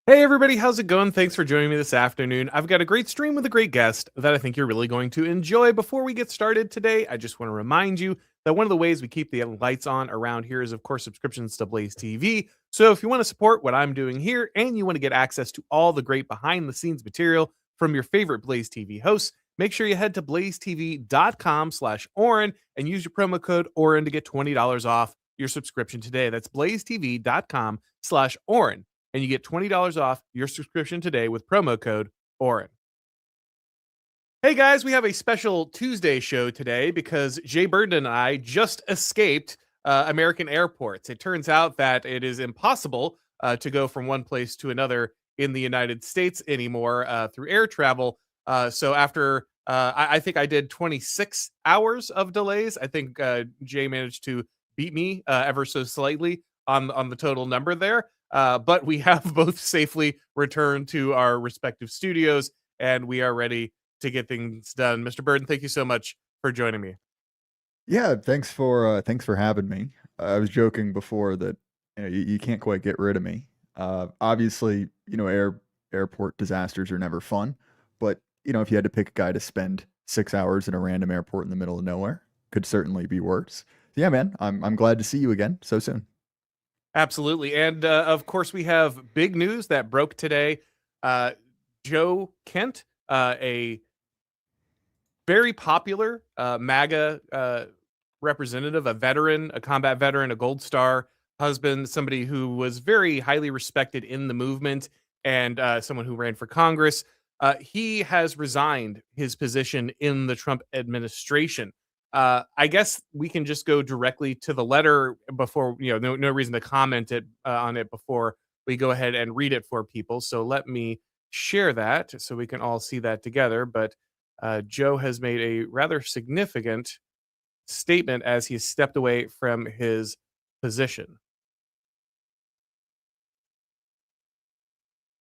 Hey everybody, how's it going? Thanks for joining me this afternoon. I've got a great stream with a great guest that I think you're really going to enjoy. Before we get started today, I just want to remind you that one of the ways we keep the lights on around here is, of course, subscriptions to Blaze TV. So if you want to support what I'm doing here and you want to get access to all the great behind the scenes material from your favorite Blaze TV hosts, make sure you head to blazetv.com/Auron and use your promo code Auron to get $20 off your subscription today. That's blazetv.com/Auron and you get $20 off your subscription today with promo code Auron. Hey guys, we have a special Tuesday show today because Jay Burden and I just escaped American airports. It turns out that it is impossible to go from one place to another in the United States anymore through air travel. So after I think I did 26 hours of delays. I think Jay managed to beat me ever so slightly on the total number there. But we have both safely returned to our respective studios, and we are ready to get things done. Mr. Burden, thank you so much for joining me. Yeah, thanks for having me. I was joking before that you can't quite get rid of me. Obviously, airport disasters are never fun, but if you had to pick a guy to spend 6 hours in a random airport in the middle of nowhere, could certainly be worse. Yeah, man, I'm glad to see you again so soon. Absolutely. And of course, we have big news that broke today. Uh, Joe Kent, a very popular MAGA representative, a veteran, a combat veteran, a Gold Star husband, somebody who was very highly respected in the movement, and someone who ran for Congress. He has resigned his position in the Trump administration. I guess we can just go directly to the letter before, no reason to comment on it before we go ahead and read it for people. So let me share that so we can all see that together. But Joe has made a rather significant statement as he stepped away from his position.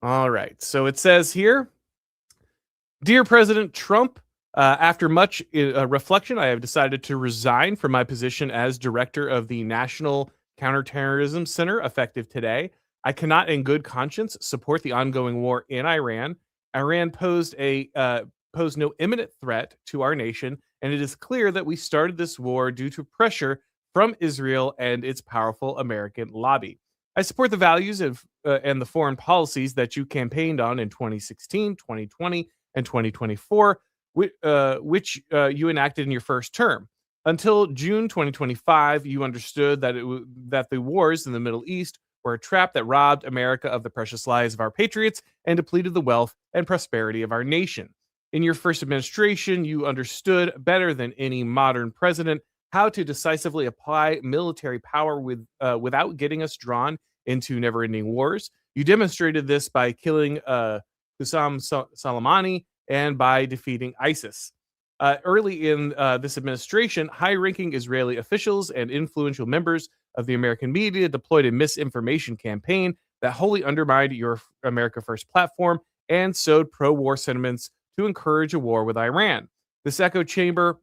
All right. So it says here, Dear President Trump, after much reflection, I have decided to resign from my position as director of the National Counterterrorism Center effective today. I cannot, in good conscience, support the ongoing war in Iran. Iran posed no imminent threat to our nation, and it is clear that we started this war due to pressure from Israel and its powerful American lobby. I support the values of and the foreign policies that you campaigned on in 2016, 2020, and 2024, which you enacted in your first term. Until June 2025, you understood that that the wars in the Middle East were a trap that robbed America of the precious lives of our patriots and depleted the wealth and prosperity of our nation. In your first administration, you understood better than any modern president how to decisively apply military power without getting us drawn into never-ending wars. You demonstrated this by killing Qasem Soleimani and by defeating ISIS. Early in this administration, high-ranking Israeli officials and influential members of the American media deployed a misinformation campaign that wholly undermined your America First platform and sowed pro-war sentiments to encourage a war with Iran. This echo chamber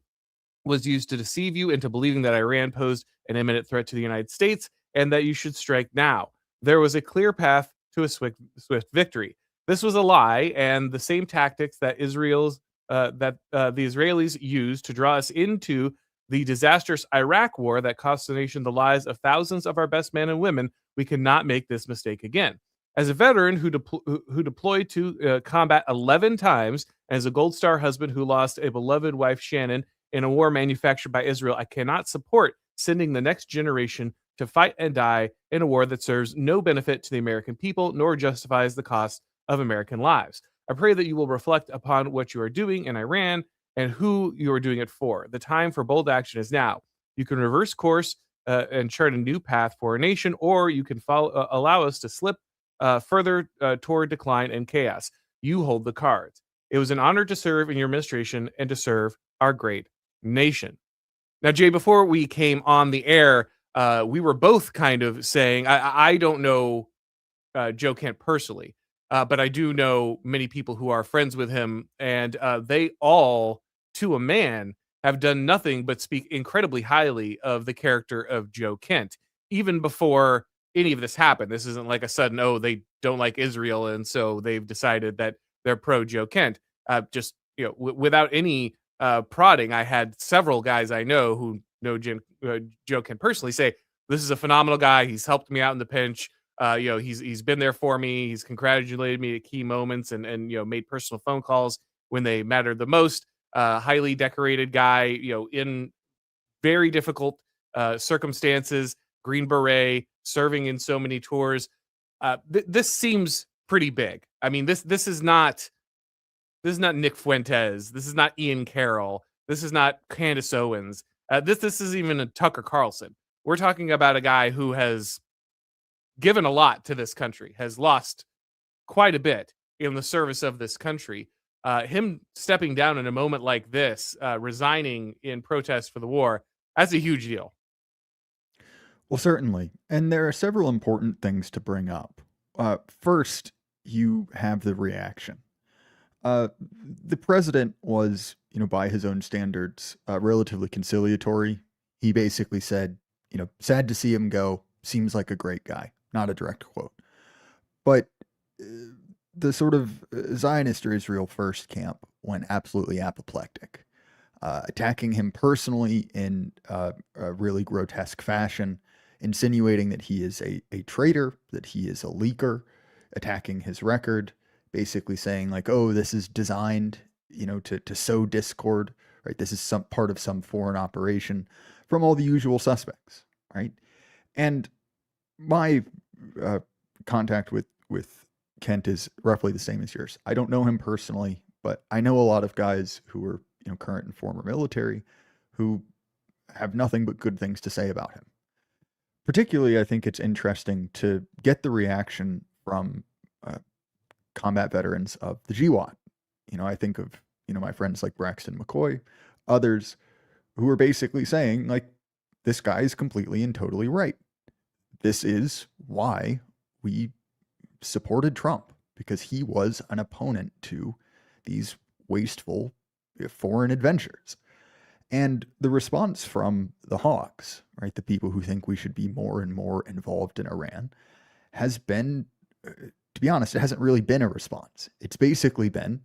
was used to deceive you into believing that Iran posed an imminent threat to the United States and that you should strike now. There was a clear path to a swift victory. This was a lie, and the same tactics that the Israelis used to draw us into the disastrous Iraq war that cost the nation the lives of thousands of our best men and women. We cannot make this mistake again. As a veteran who deployed to combat 11 times, and as a Gold Star husband who lost a beloved wife, Shannon, in a war manufactured by Israel, I cannot support sending the next generation to fight and die in a war that serves no benefit to the American people nor justifies the cost of American lives. I pray that you will reflect upon what you are doing in Iran and who you are doing it for. The time for bold action is now. You can reverse course and chart a new path for our nation, or you can allow us to slip further toward decline and chaos. You hold the cards. It was an honor to serve in your administration and to serve our great nation. Now, Jay, before we came on the air, we were both kind of saying, I don't know Joe Kent personally, but I do know many people who are friends with him, and they all, to a man, have done nothing but speak incredibly highly of the character of Joe Kent, even before any of this happen. This isn't like a sudden, oh, they don't like Israel, and so they've decided that they're pro Joe Kent. Just without any prodding, I had several guys I know who know Joe Kent personally say this is a phenomenal guy. He's helped me out in the pinch. He's been there for me. He's congratulated me at key moments and made personal phone calls when they mattered the most. Highly decorated guy, in very difficult circumstances. Green Beret, serving in so many tours. This seems pretty big. I mean, this is not Nick Fuentes. This is not Ian Carroll. This is not Candace Owens. This is even a Tucker Carlson. We're talking about a guy who has given a lot to this country, has lost quite a bit in the service of this country. Him stepping down in a moment like this, resigning in protest for the war, that's a huge deal. Well, certainly. And there are several important things to bring up. First, you have the reaction. The president was, by his own standards, relatively conciliatory. He basically said, sad to see him go. Seems like a great guy. Not a direct quote. But the sort of Zionist or Israel first camp went absolutely apoplectic, attacking him personally in a really grotesque fashion, insinuating that he is a traitor, that he is a leaker, attacking his record, basically saying like, oh, this is designed, to sow discord, right? This is some part of some foreign operation from all the usual suspects, right? And my contact with Kent is roughly the same as yours. I don't know him personally, but I know a lot of guys who are, current and former military who have nothing but good things to say about him. Particularly, I think it's interesting to get the reaction from combat veterans of the GWAT. I think of, my friends like Braxton McCoy, others who are basically saying, like, this guy is completely and totally right. This is why we supported Trump, because he was an opponent to these wasteful foreign adventures. And the response from the hawks, right, the people who think we should be more and more involved in Iran, has been, to be honest, it hasn't really been a response. It's basically been,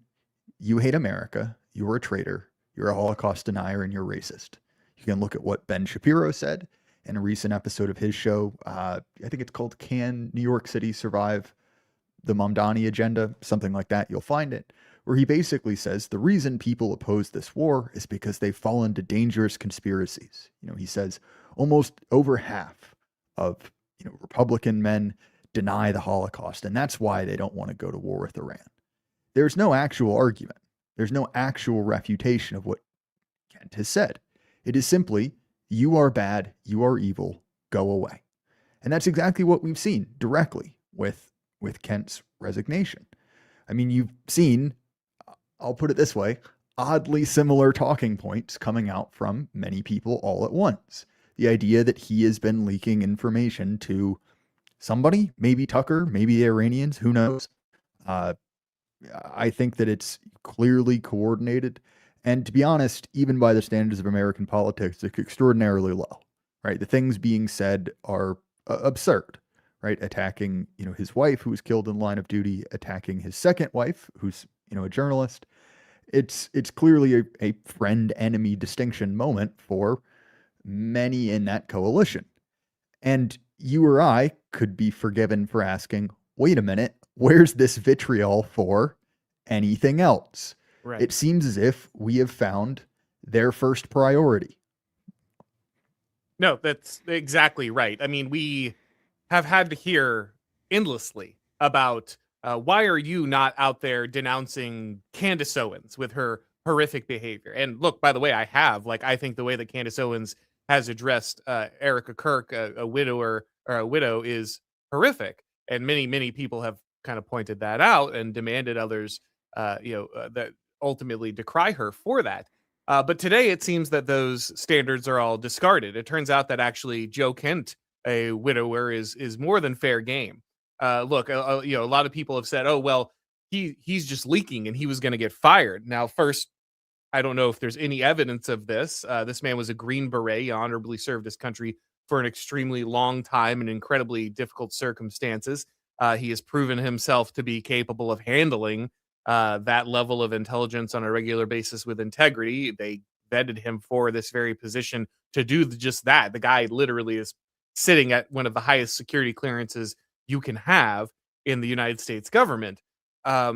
you hate America, you're a traitor, you're a Holocaust denier, and you're racist. You can look at what Ben Shapiro said in a recent episode of his show. I think it's called Can New York City Survive the Mamdani Agenda? Something like that. You'll find it, where he basically says the reason people oppose this war is because they've fallen to dangerous conspiracies. He says almost over half of Republican men deny the Holocaust, and that's why they don't want to go to war with Iran. There's no actual argument. There's no actual refutation of what Kent has said. It is simply, you are bad, you are evil, go away. And that's exactly what we've seen directly with Kent's resignation. I mean, you've seen, I'll put it this way, oddly similar talking points coming out from many people all at once. The idea that he has been leaking information to somebody, maybe Tucker, maybe the Iranians, who knows? I think that it's clearly coordinated. And to be honest, even by the standards of American politics, it's extraordinarily low, right? The things being said are absurd, right? Attacking, his wife who was killed in line of duty, attacking his second wife, who's, a journalist. It's clearly a friend-enemy distinction moment for many in that coalition. And you or I could be forgiven for asking, wait a minute, where's this vitriol for anything else? Right. It seems as if we have found their first priority. No, that's exactly right. I mean, we have had to hear endlessly about why are you not out there denouncing Candace Owens with her horrific behavior? And look, by the way, I think the way that Candace Owens has addressed Erica Kirk, a widower or a widow, is horrific. And many people have kind of pointed that out and demanded others, that ultimately decry her for that. But today it seems that those standards are all discarded. It turns out that actually Joe Kent, a widower, is more than fair game. Look, a lot of people have said, oh, well, he's just leaking and he was going to get fired. Now, first, I don't know if there's any evidence of this. This man was a Green Beret. He honorably served his country for an extremely long time in incredibly difficult circumstances. He has proven himself to be capable of handling that level of intelligence on a regular basis with integrity. They vetted him for this very position to do just that. The guy literally is sitting at one of the highest security clearances you can have in the United States government.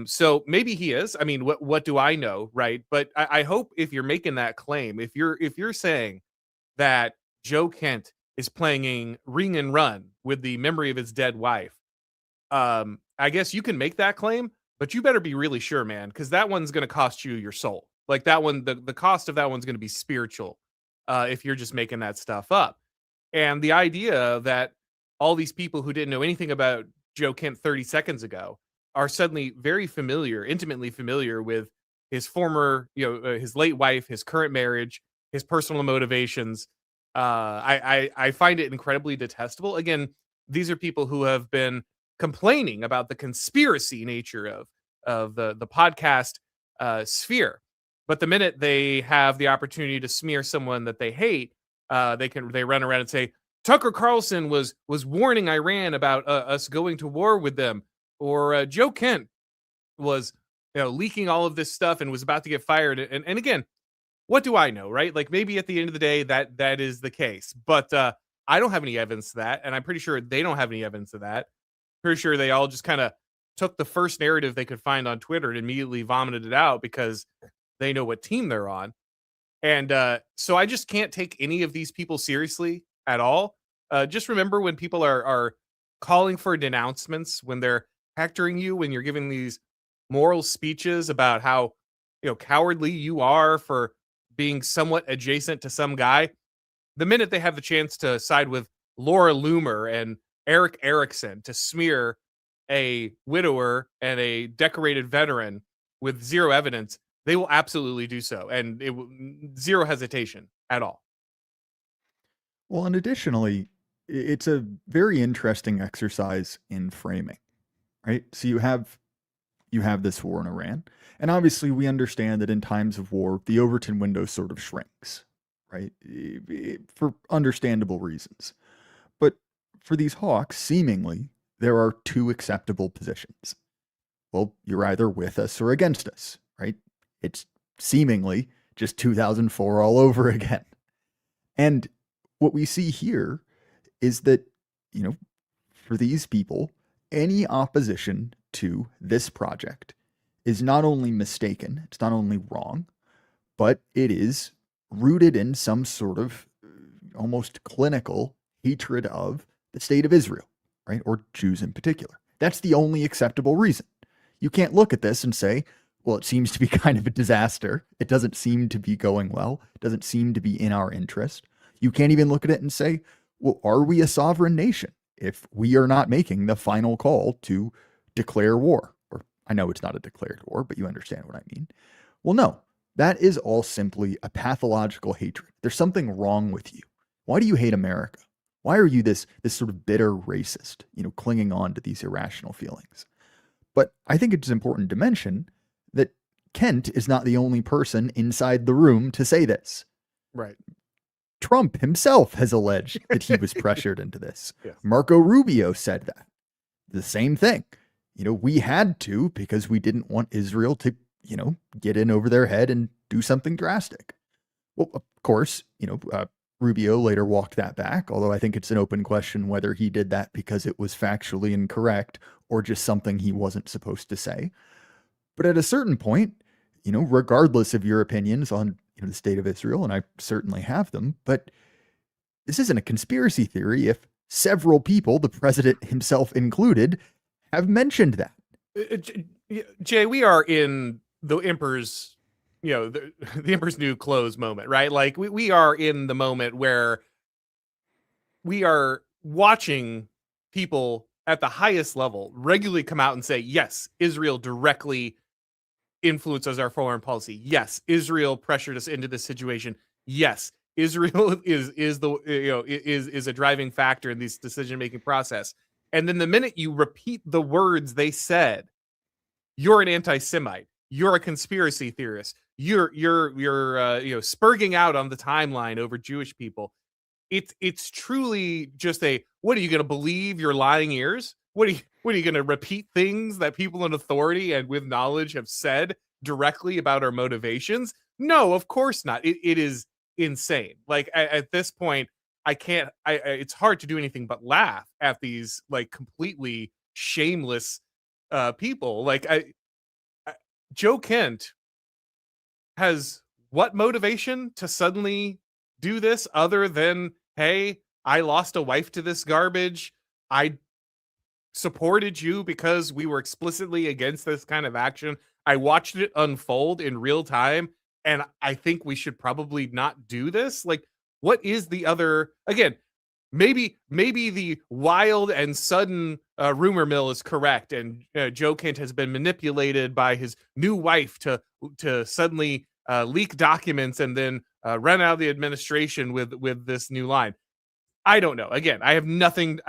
So maybe he is. I mean, what do I know, right? But I hope if you're making that claim, if you're saying that Joe Kent is playing ring and run with the memory of his dead wife, I guess you can make that claim, but you better be really sure, man, because that one's going to cost you your soul. Like that one, the cost of that one's going to be spiritual if you're just making that stuff up. And the idea that all these people who didn't know anything about Joe Kent 30 seconds ago are suddenly very familiar, intimately familiar with his former, his late wife, his current marriage, his personal motivations. I find it incredibly detestable. Again, these are people who have been complaining about the conspiracy nature of the podcast sphere, but the minute they have the opportunity to smear someone that they hate, they run around and say Tucker Carlson was warning Iran about us going to war with them, or Joe Kent was leaking all of this stuff and was about to get fired. And again, what do I know, right? Like maybe at the end of the day that is the case, but I don't have any evidence to that, and I'm pretty sure they don't have any evidence of that. Pretty sure they all just kind of took the first narrative they could find on Twitter and immediately vomited it out because they know what team they're on. And so I just can't take any of these people seriously at all. Just remember when people are calling for denouncements, when they're hectoring you, when you're giving these moral speeches about how cowardly you are for being somewhat adjacent to some guy. The minute they have the chance to side with Laura Loomer and Eric Erickson to smear a widower and a decorated veteran with zero evidence, they will absolutely do so, and it will zero hesitation at all. Well, and additionally, it's a very interesting exercise in framing, right? So you have this war in Iran, and obviously we understand that in times of war, the Overton window sort of shrinks, right? For understandable reasons. But for these hawks, seemingly, there are two acceptable positions. Well, you're either with us or against us, right? It's seemingly just 2004 all over again. And what we see here is that, for these people, any opposition to this project is not only mistaken, it's not only wrong, but it is rooted in some sort of almost clinical hatred of the state of Israel, right? Or Jews in particular. That's the only acceptable reason. You can't look at this and say, well, it seems to be kind of a disaster. It doesn't seem to be going well. It doesn't seem to be in our interest. You can't even look at it and say, well, are we a sovereign nation if we are not making the final call to declare war? Or I know it's not a declared war, but you understand what I mean. Well, no, that is all simply a pathological hatred. There's something wrong with you. Why do you hate America? Why are you this sort of bitter racist, clinging on to these irrational feelings? But I think it's important to mention that Kent is not the only person inside the room to say this. Right. Trump himself has alleged that he was pressured into this. Yes. Marco Rubio said that. The same thing. We had to because we didn't want Israel to, get in over their head and do something drastic. Well, of course, Rubio later walked that back, although I think it's an open question whether he did that because it was factually incorrect or just something he wasn't supposed to say. But at a certain point, regardless of your opinions on the state of Israel, and I certainly have them, but this isn't a conspiracy theory if several people, the president himself included, have mentioned that. Jay, we are in the emperor's, the emperor's new clothes moment, right? Like we are in the moment where we are watching people at the highest level regularly come out and say, yes, Israel directly influences our foreign policy. Yes, Israel pressured us into this situation. Yes, Israel is a driving factor in this decision-making process. And then the minute you repeat the words they said, you're an anti-Semite. You're a conspiracy theorist. You're spurging out on the timeline over Jewish people. it's truly just a, what are you going to believe your lying ears? What are you going to repeat things that people in authority and with knowledge have said directly about our motivations? No, of course not. It is insane. Like at this point, I can't. It's hard to do anything but laugh at these like completely shameless people. Like I Joe Kent has what motivation to suddenly do this other than, hey, I lost a wife to this garbage. I supported you because we were explicitly against this kind of action. I watched it unfold in real time, and I think we should probably not do this. Like, what is the other? Again, maybe the wild and sudden rumor mill is correct, and Joe Kent has been manipulated by his new wife to suddenly leak documents and then run out of the administration with this new line. I don't know. Again, I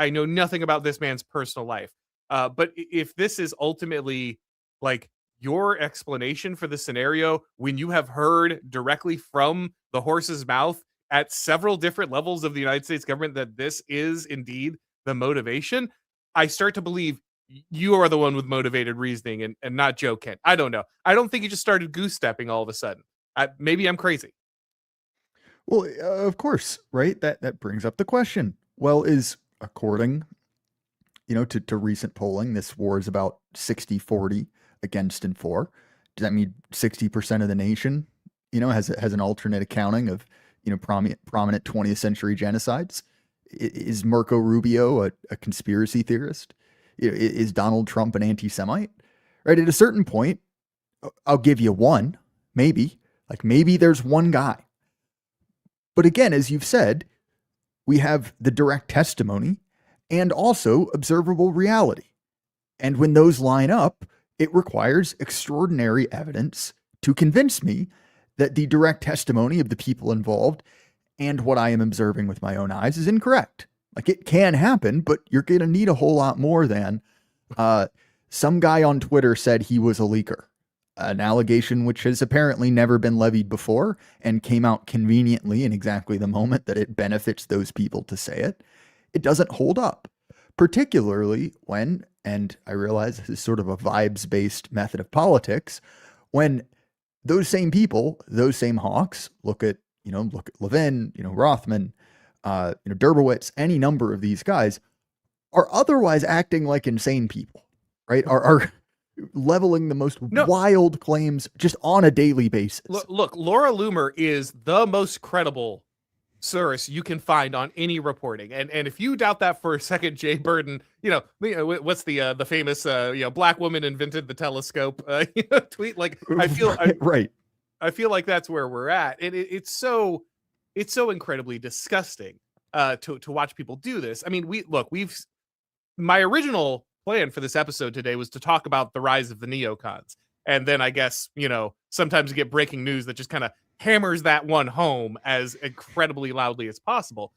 know nothing about this man's personal life. But if this is ultimately like your explanation for the scenario, when you have heard directly from the horse's mouth at several different levels of the United States government that this is indeed the motivation, I start to believe you are the one with motivated reasoning and not Joe Kent. I don't know. I don't think he just started goose stepping all of a sudden. Maybe I'm crazy. Well, of course, right? That brings up the question. Well, is according, to recent polling, this war is about 60-40 against and for. Does that mean 60% of the nation, has an alternate accounting of, prominent 20th century genocides? Is Marco Rubio a conspiracy theorist? Is Donald Trump an anti-Semite? Right? At a certain point, I'll give you one, maybe. Like maybe there's one guy. But again, as you've said, we have the direct testimony and also observable reality. And when those line up, it requires extraordinary evidence to convince me that the direct testimony of the people involved and what I am observing with my own eyes is incorrect. Like it can happen, but you're going to need a whole lot more than some guy on Twitter said he was a leaker. An allegation which has apparently never been levied before and came out conveniently in exactly the moment that it benefits those people to say it. It doesn't hold up, particularly when, and I realize this is sort of a vibes-based method of politics, when those same people, those same hawks, look at Levin, Rothman, Dershowitz, any number of these guys are otherwise acting like insane people, right? Are leveling the most wild claims just on a daily basis. Look, Laura Loomer is the most credible source you can find on any reporting. And if you doubt that for a second, Jay Burden, what's the famous black woman invented the telescope tweet? Like I feel right. I feel like that's where we're at. And it's so incredibly disgusting to watch people do this. I mean, my original plan for this episode today was to talk about the rise of the neocons. And then I guess, sometimes you get breaking news that just kind of hammers that one home as incredibly loudly as possible.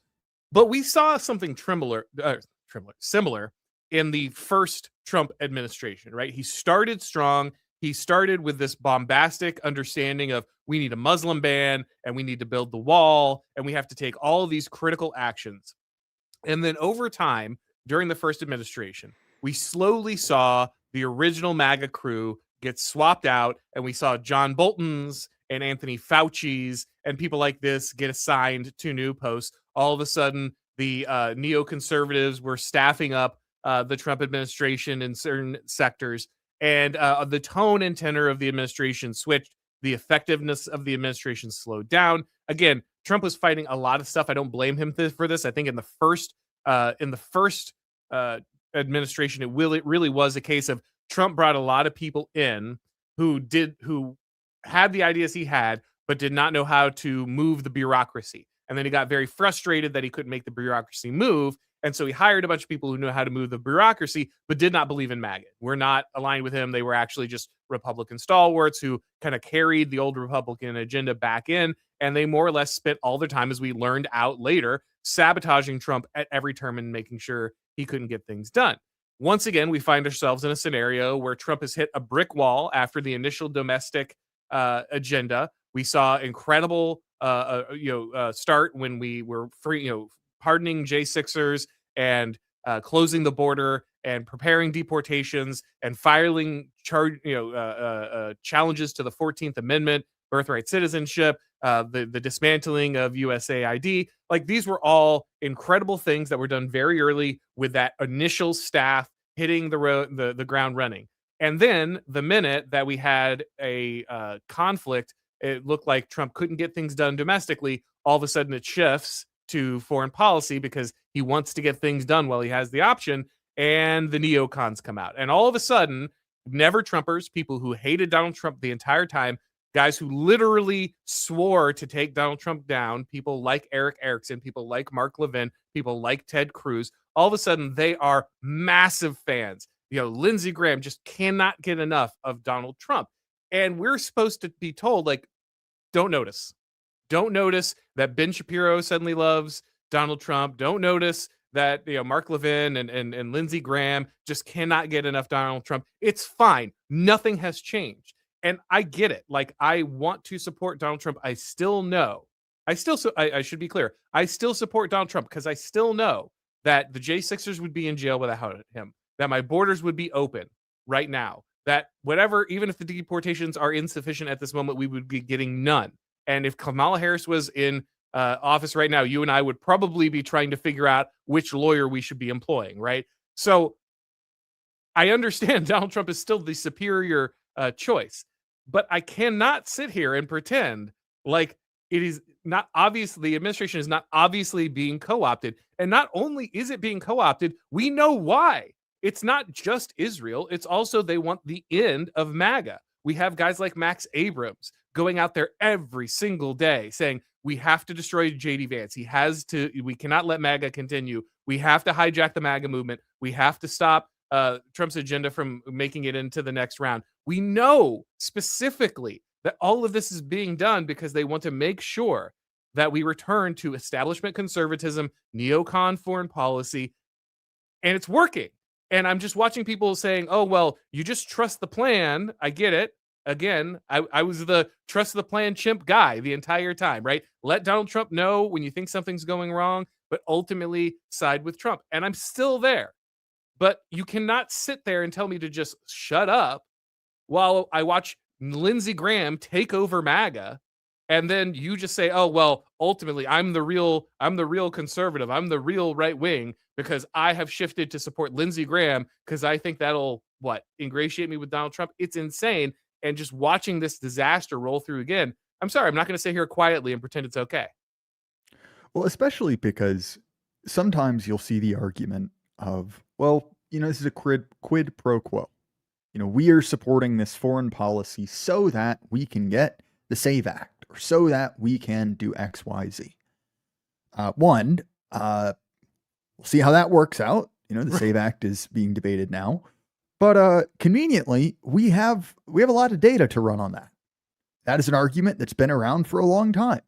But we saw something similar in the first Trump administration, right? He started strong. He started with this bombastic understanding of we need a Muslim ban and we need to build the wall and we have to take all of these critical actions. And then over time, during the first administration, we slowly saw the original MAGA crew get swapped out, and we saw John Bolton's and Anthony Fauci's and people like this get assigned to new posts. All of a sudden, the neoconservatives were staffing up the Trump administration in certain sectors, and the tone and tenor of the administration switched. The effectiveness of the administration slowed down. Again, Trump was fighting a lot of stuff. I don't blame him for this. I think in the first administration, it really was a case of Trump brought a lot of people in who had the ideas he had, but did not know how to move the bureaucracy. And then he got very frustrated that he couldn't make the bureaucracy move. And so he hired a bunch of people who knew how to move the bureaucracy, but did not believe in MAGA. We're not aligned with him. They were actually just Republican stalwarts who kind of carried the old Republican agenda back in. And they more or less spent all their time, as we learned out later, sabotaging Trump at every turn and making sure he couldn't get things done. Once again, we find ourselves in a scenario where Trump has hit a brick wall after the initial domestic agenda. We saw incredible start when we were hardening J6ers and closing the border and preparing deportations and filing challenges to the 14th Amendment, birthright citizenship, the dismantling of USAID. Like, these were all incredible things that were done very early with that initial staff hitting the ground running. And then the minute that we had a conflict, it looked like Trump couldn't get things done domestically. All of a sudden, it shifts to foreign policy because he wants to get things done while he has the option. And the neocons come out. And all of a sudden, never Trumpers, people who hated Donald Trump the entire time, guys who literally swore to take Donald Trump down, people like Eric Erickson, people like Mark Levin, people like Ted Cruz, all of a sudden they are massive fans. Lindsey Graham just cannot get enough of Donald Trump. And we're supposed to be told, like, don't notice. Don't notice that Ben Shapiro suddenly loves Donald Trump. Don't notice that Mark Levin and Lindsey Graham just cannot get enough Donald Trump. It's fine. Nothing has changed. And I get it. Like, I want to support Donald Trump. I still know. I should be clear. I still support Donald Trump because I still know that the J6ers would be in jail without him, that my borders would be open right now, that whatever, even if the deportations are insufficient at this moment, we would be getting none. And if Kamala Harris was in office right now, you and I would probably be trying to figure out which lawyer we should be employing, right? So I understand Donald Trump is still the superior choice, but I cannot sit here and pretend like it is not obvious. The administration is not obviously being co-opted. And not only is it being co-opted, we know why. It's not just Israel. It's also they want the end of MAGA. We have guys like Max Abrams going out there every single day saying, we have to destroy JD Vance. We cannot let MAGA continue. We have to hijack the MAGA movement. We have to stop Trump's agenda from making it into the next round. We know specifically that all of this is being done because they want to make sure that we return to establishment conservatism, neocon foreign policy, and it's working. And I'm just watching people saying, oh, well, you just trust the plan. I get it. Again, I was the trust the plan chimp guy the entire time, right? Let Donald Trump know when you think something's going wrong, but ultimately side with Trump. And I'm still there. But you cannot sit there and tell me to just shut up while I watch Lindsey Graham take over MAGA. And then you just say, oh, well, ultimately, I'm the real conservative. I'm the real right wing because I have shifted to support Lindsey Graham because I think that'll, ingratiate me with Donald Trump. It's insane. And just watching this disaster roll through again, I'm sorry, I'm not going to sit here quietly and pretend it's okay. Well, especially because sometimes you'll see the argument of, well, this is a quid pro quo. We are supporting this foreign policy so that we can get the SAVE Act or so that we can do X, Y, Z. We'll see how that works out. The SAVE Act is being debated now. But conveniently, we have a lot of data to run on that. That is an argument that's been around for a long time.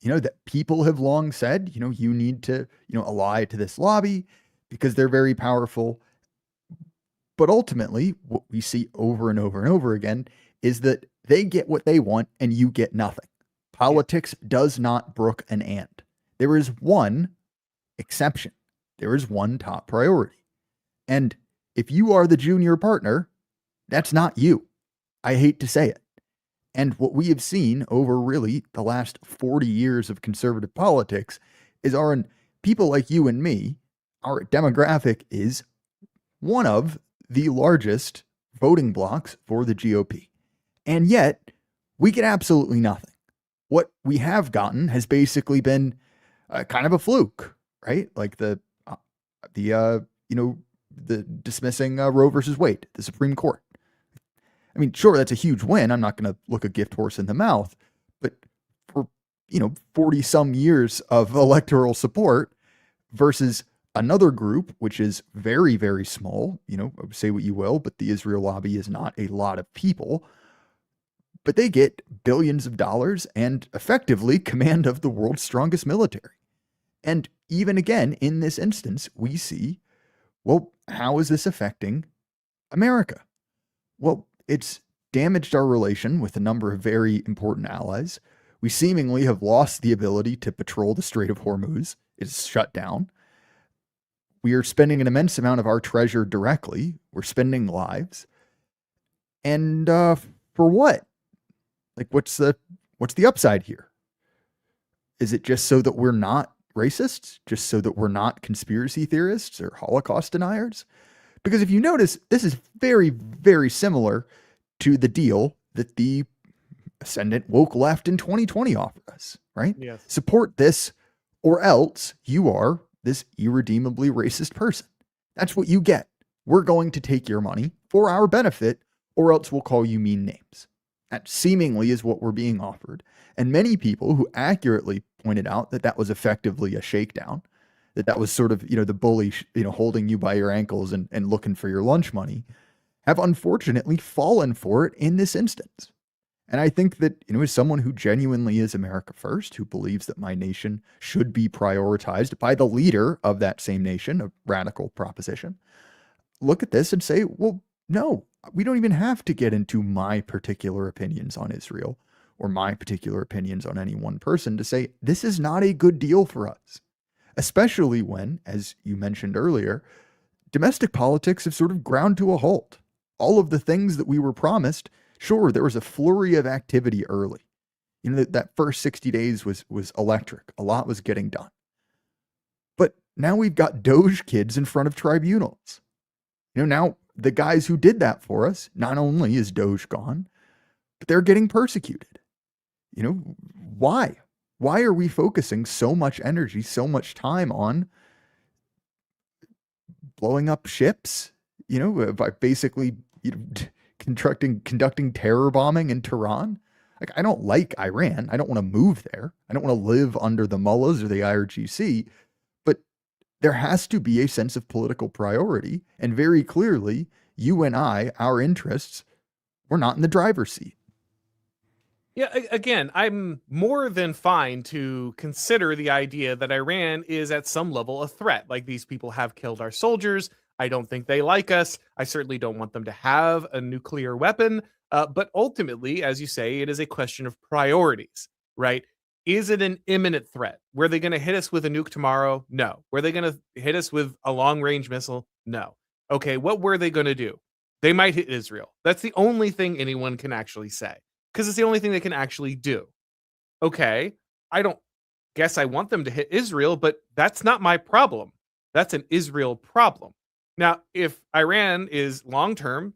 That people have long said, you need to, ally to this lobby because they're very powerful. But ultimately, what we see over and over and over again is that they get what they want and you get nothing. Politics does not brook an and. There is one exception. There is one top priority. And if you are the junior partner, that's not you. I hate to say it. And what we have seen over really the last 40 years of conservative politics is Auron, people like you and me, our demographic is one of the largest voting blocks for the GOP. And yet, we get absolutely nothing. What we have gotten has basically been kind of a fluke, right? Like the dismissing Roe versus Wade, the Supreme Court. I mean, sure, that's a huge win. I'm not going to look a gift horse in the mouth, but for 40 some years of electoral support versus another group, which is very, very small, say what you will, but the Israel lobby is not a lot of people, but they get billions of dollars and effectively command of the world's strongest military. And even again, in this instance, we see, well, how is this affecting America? Well, it's damaged our relation with a number of very important allies. We seemingly have lost the ability to patrol the Strait of Hormuz. is shut down. We are spending an immense amount of our treasure directly. We're spending lives. And for what? Like, what's the upside here? Is it just so that we're not racists? Just so that we're not conspiracy theorists or Holocaust deniers? Because if you notice, this is very, very similar to the deal that the ascendant woke left in 2020 offered us, right? Yes. Support this, or else you are this irredeemably racist person. That's what you get. We're going to take your money for our benefit, or else we'll call you mean names. That seemingly is what we're being offered. And many people who accurately pointed out that that was effectively a shakedown, that was sort of, the bully, holding you by your ankles and looking for your lunch money, have unfortunately fallen for it in this instance. And I think that, as someone who genuinely is America first, who believes that my nation should be prioritized by the leader of that same nation, a radical proposition, look at this and say, well, no, we don't even have to get into my particular opinions on Israel or my particular opinions on any one person to say, this is not a good deal for us. Especially when, as you mentioned earlier, domestic politics have sort of ground to a halt. All of the things that we were promised, sure, there was a flurry of activity early. That first 60 days was electric. A lot was getting done. But now we've got Doge kids in front of tribunals. Now the guys who did that for us, not only is Doge gone, but they're getting persecuted. Why? Why are we focusing so much energy, so much time on blowing up ships? By basically conducting terror bombing in Tehran? Like, I don't like Iran. I don't want to move there. I don't want to live under the mullahs or the IRGC. But there has to be a sense of political priority. And very clearly, you and I, our interests, we're not in the driver's seat. Yeah, again, I'm more than fine to consider the idea that Iran is at some level a threat. Like, these people have killed our soldiers. I don't think they like us. I certainly don't want them to have a nuclear weapon. But ultimately, as you say, it is a question of priorities, right? Is it an imminent threat? Were they going to hit us with a nuke tomorrow? No. Were they going to hit us with a long-range missile? No. Okay, what were they going to do? They might hit Israel. That's the only thing anyone can actually say, because it's the only thing they can actually do. Okay, I don't guess I want them to hit Israel, but that's not my problem. That's an Israel problem. Now, if Iran is long-term,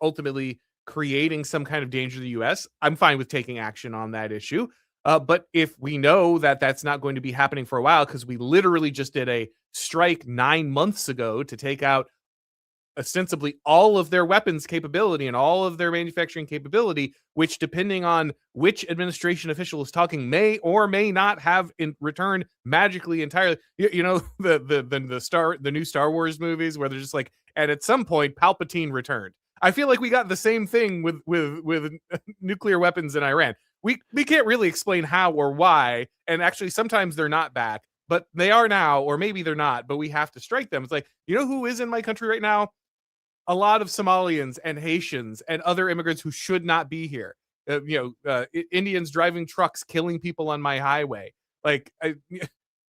ultimately creating some kind of danger to the U.S., I'm fine with taking action on that issue. But if we know that that's not going to be happening for a while, because we literally just did a strike 9 months ago to take out ostensibly all of their weapons capability and all of their manufacturing capability, which, depending on which administration official is talking, may or may not have in return magically entirely. The new Star Wars movies where they're just like, and at some point Palpatine returned. I feel like we got the same thing with nuclear weapons in Iran. We can't really explain how or why, and actually sometimes they're not back, but they are now, or maybe they're not, but we have to strike them. It's like, who is in my country right now? A lot of Somalians and Haitians and other immigrants who should not be here. Indians driving trucks, killing people on my highway.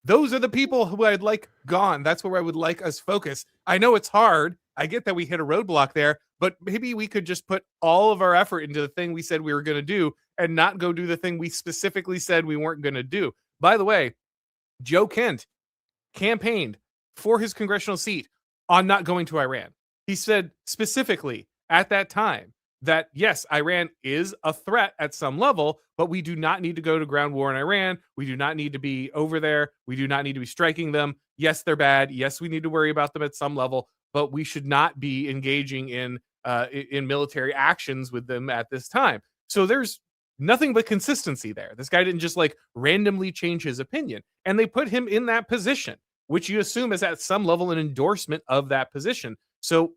Those are the people who I'd like gone. That's where I would like us focus. I know it's hard. I get that we hit a roadblock there, but maybe we could just put all of our effort into the thing we said we were going to do and not go do the thing we specifically said we weren't going to do. By the way, Joe Kent campaigned for his congressional seat on not going to Iran. He said specifically at that time that, yes, Iran is a threat at some level, but we do not need to go to ground war in Iran. We do not need to be over there. We do not need to be striking them. Yes, they're bad. Yes, we need to worry about them at some level, but we should not be engaging in military actions with them at this time. So there's nothing but consistency there. This guy didn't just randomly change his opinion, and they put him in that position, which you assume is at some level an endorsement of that position. So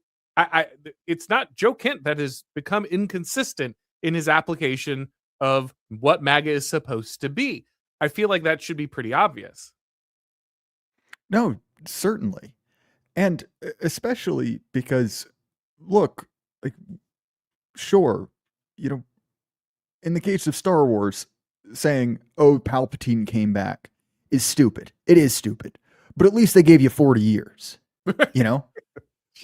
it's not Joe Kent that has become inconsistent in his application of what MAGA is supposed to be. I feel like that should be pretty obvious. No, certainly. And especially because, look, sure, in the case of Star Wars, saying, oh, Palpatine came back is stupid. It is stupid. But at least they gave you 40 years, you know,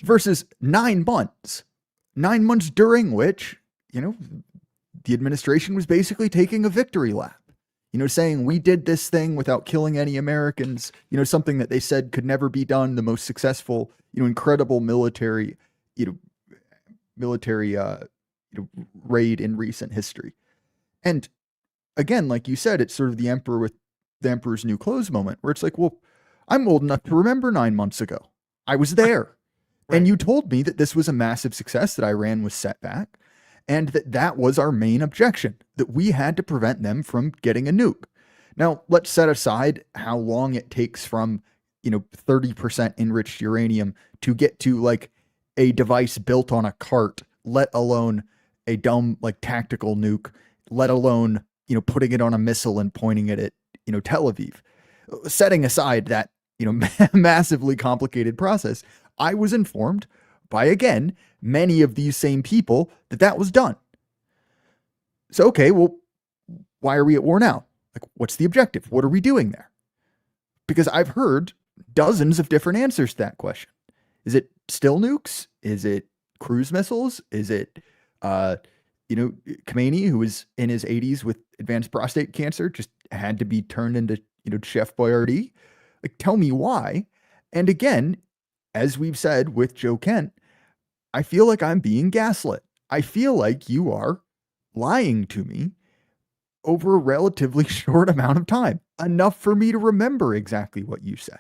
versus 9 months. 9 months during which, you know, the administration was basically taking a victory lap, you know, saying we did this thing without killing any Americans, you know, something that they said could never be done, the most successful, you know, incredible military, raid in recent history. And again, like you said, it's sort of the emperor with the emperor's new clothes moment where it's like, well, I'm old enough to remember 9 months ago. I was there. Right. And you told me that this was a massive success, that Iran was set back, and that was our main objection, that we had to prevent them from getting a nuke. Now, let's set aside how long it takes from, you know, 30% enriched uranium to get to like a device built on a cart, let alone a dumb like tactical nuke, let alone, you know, putting it on a missile and pointing it at, you know, Tel Aviv. Setting aside that, you know, massively complicated process, I was informed by, again, many of these same people that was done. So, okay, well, why are we at war now? Like, what's the objective? What are we doing there? Because I've heard dozens of different answers to that question. Is it still nukes? Is it cruise missiles? Is it, you know, Khomeini, who was in his 80s with advanced prostate cancer, just had to be turned into, you know, Chef Boyardee? Like, tell me why. And again, as we've said with Joe Kent, I feel like I'm being gaslit. I feel like you are lying to me over a relatively short amount of time, enough for me to remember exactly what you said.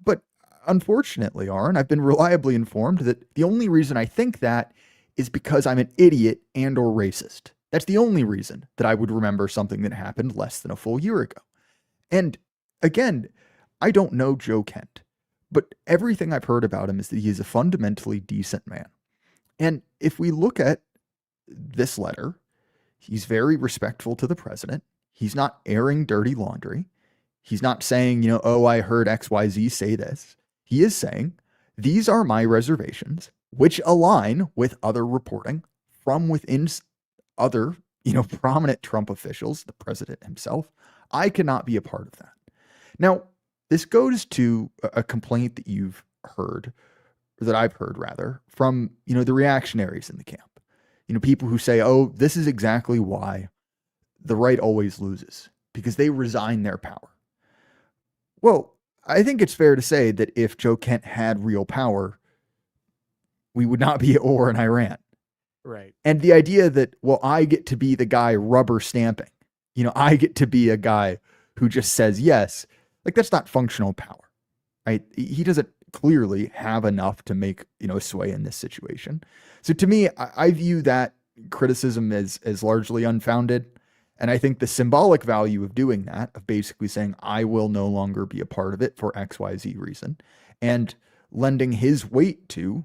But unfortunately, Auron, I've been reliably informed that the only reason I think that is because I'm an idiot and or racist. That's the only reason that I would remember something that happened less than a full year ago. And again, I don't know Joe Kent, but everything I've heard about him is that he is a fundamentally decent man. And if we look at this letter, he's very respectful to the president. He's not airing dirty laundry. He's not saying, you know, oh, I heard XYZ say this. He is saying, these are my reservations, which align with other reporting from within other, you know, prominent Trump officials, the president himself. I cannot be a part of that. Now, this goes to a complaint that you've heard, or that I've heard rather, from, you know, the reactionaries in the camp. You know, people who say, oh, this is exactly why the right always loses, because they resign their power. Well, I think it's fair to say that if Joe Kent had real power, we would not be at war in Iran. Right. And the idea that, well, I get to be the guy rubber stamping, you know, I get to be a guy who just says yes, like that's not functional power, right? He doesn't clearly have enough to make, you know, sway in this situation. So to me, I view that criticism as largely unfounded. And I think the symbolic value of doing that, of basically saying, I will no longer be a part of it for XYZ reason, and lending his weight to,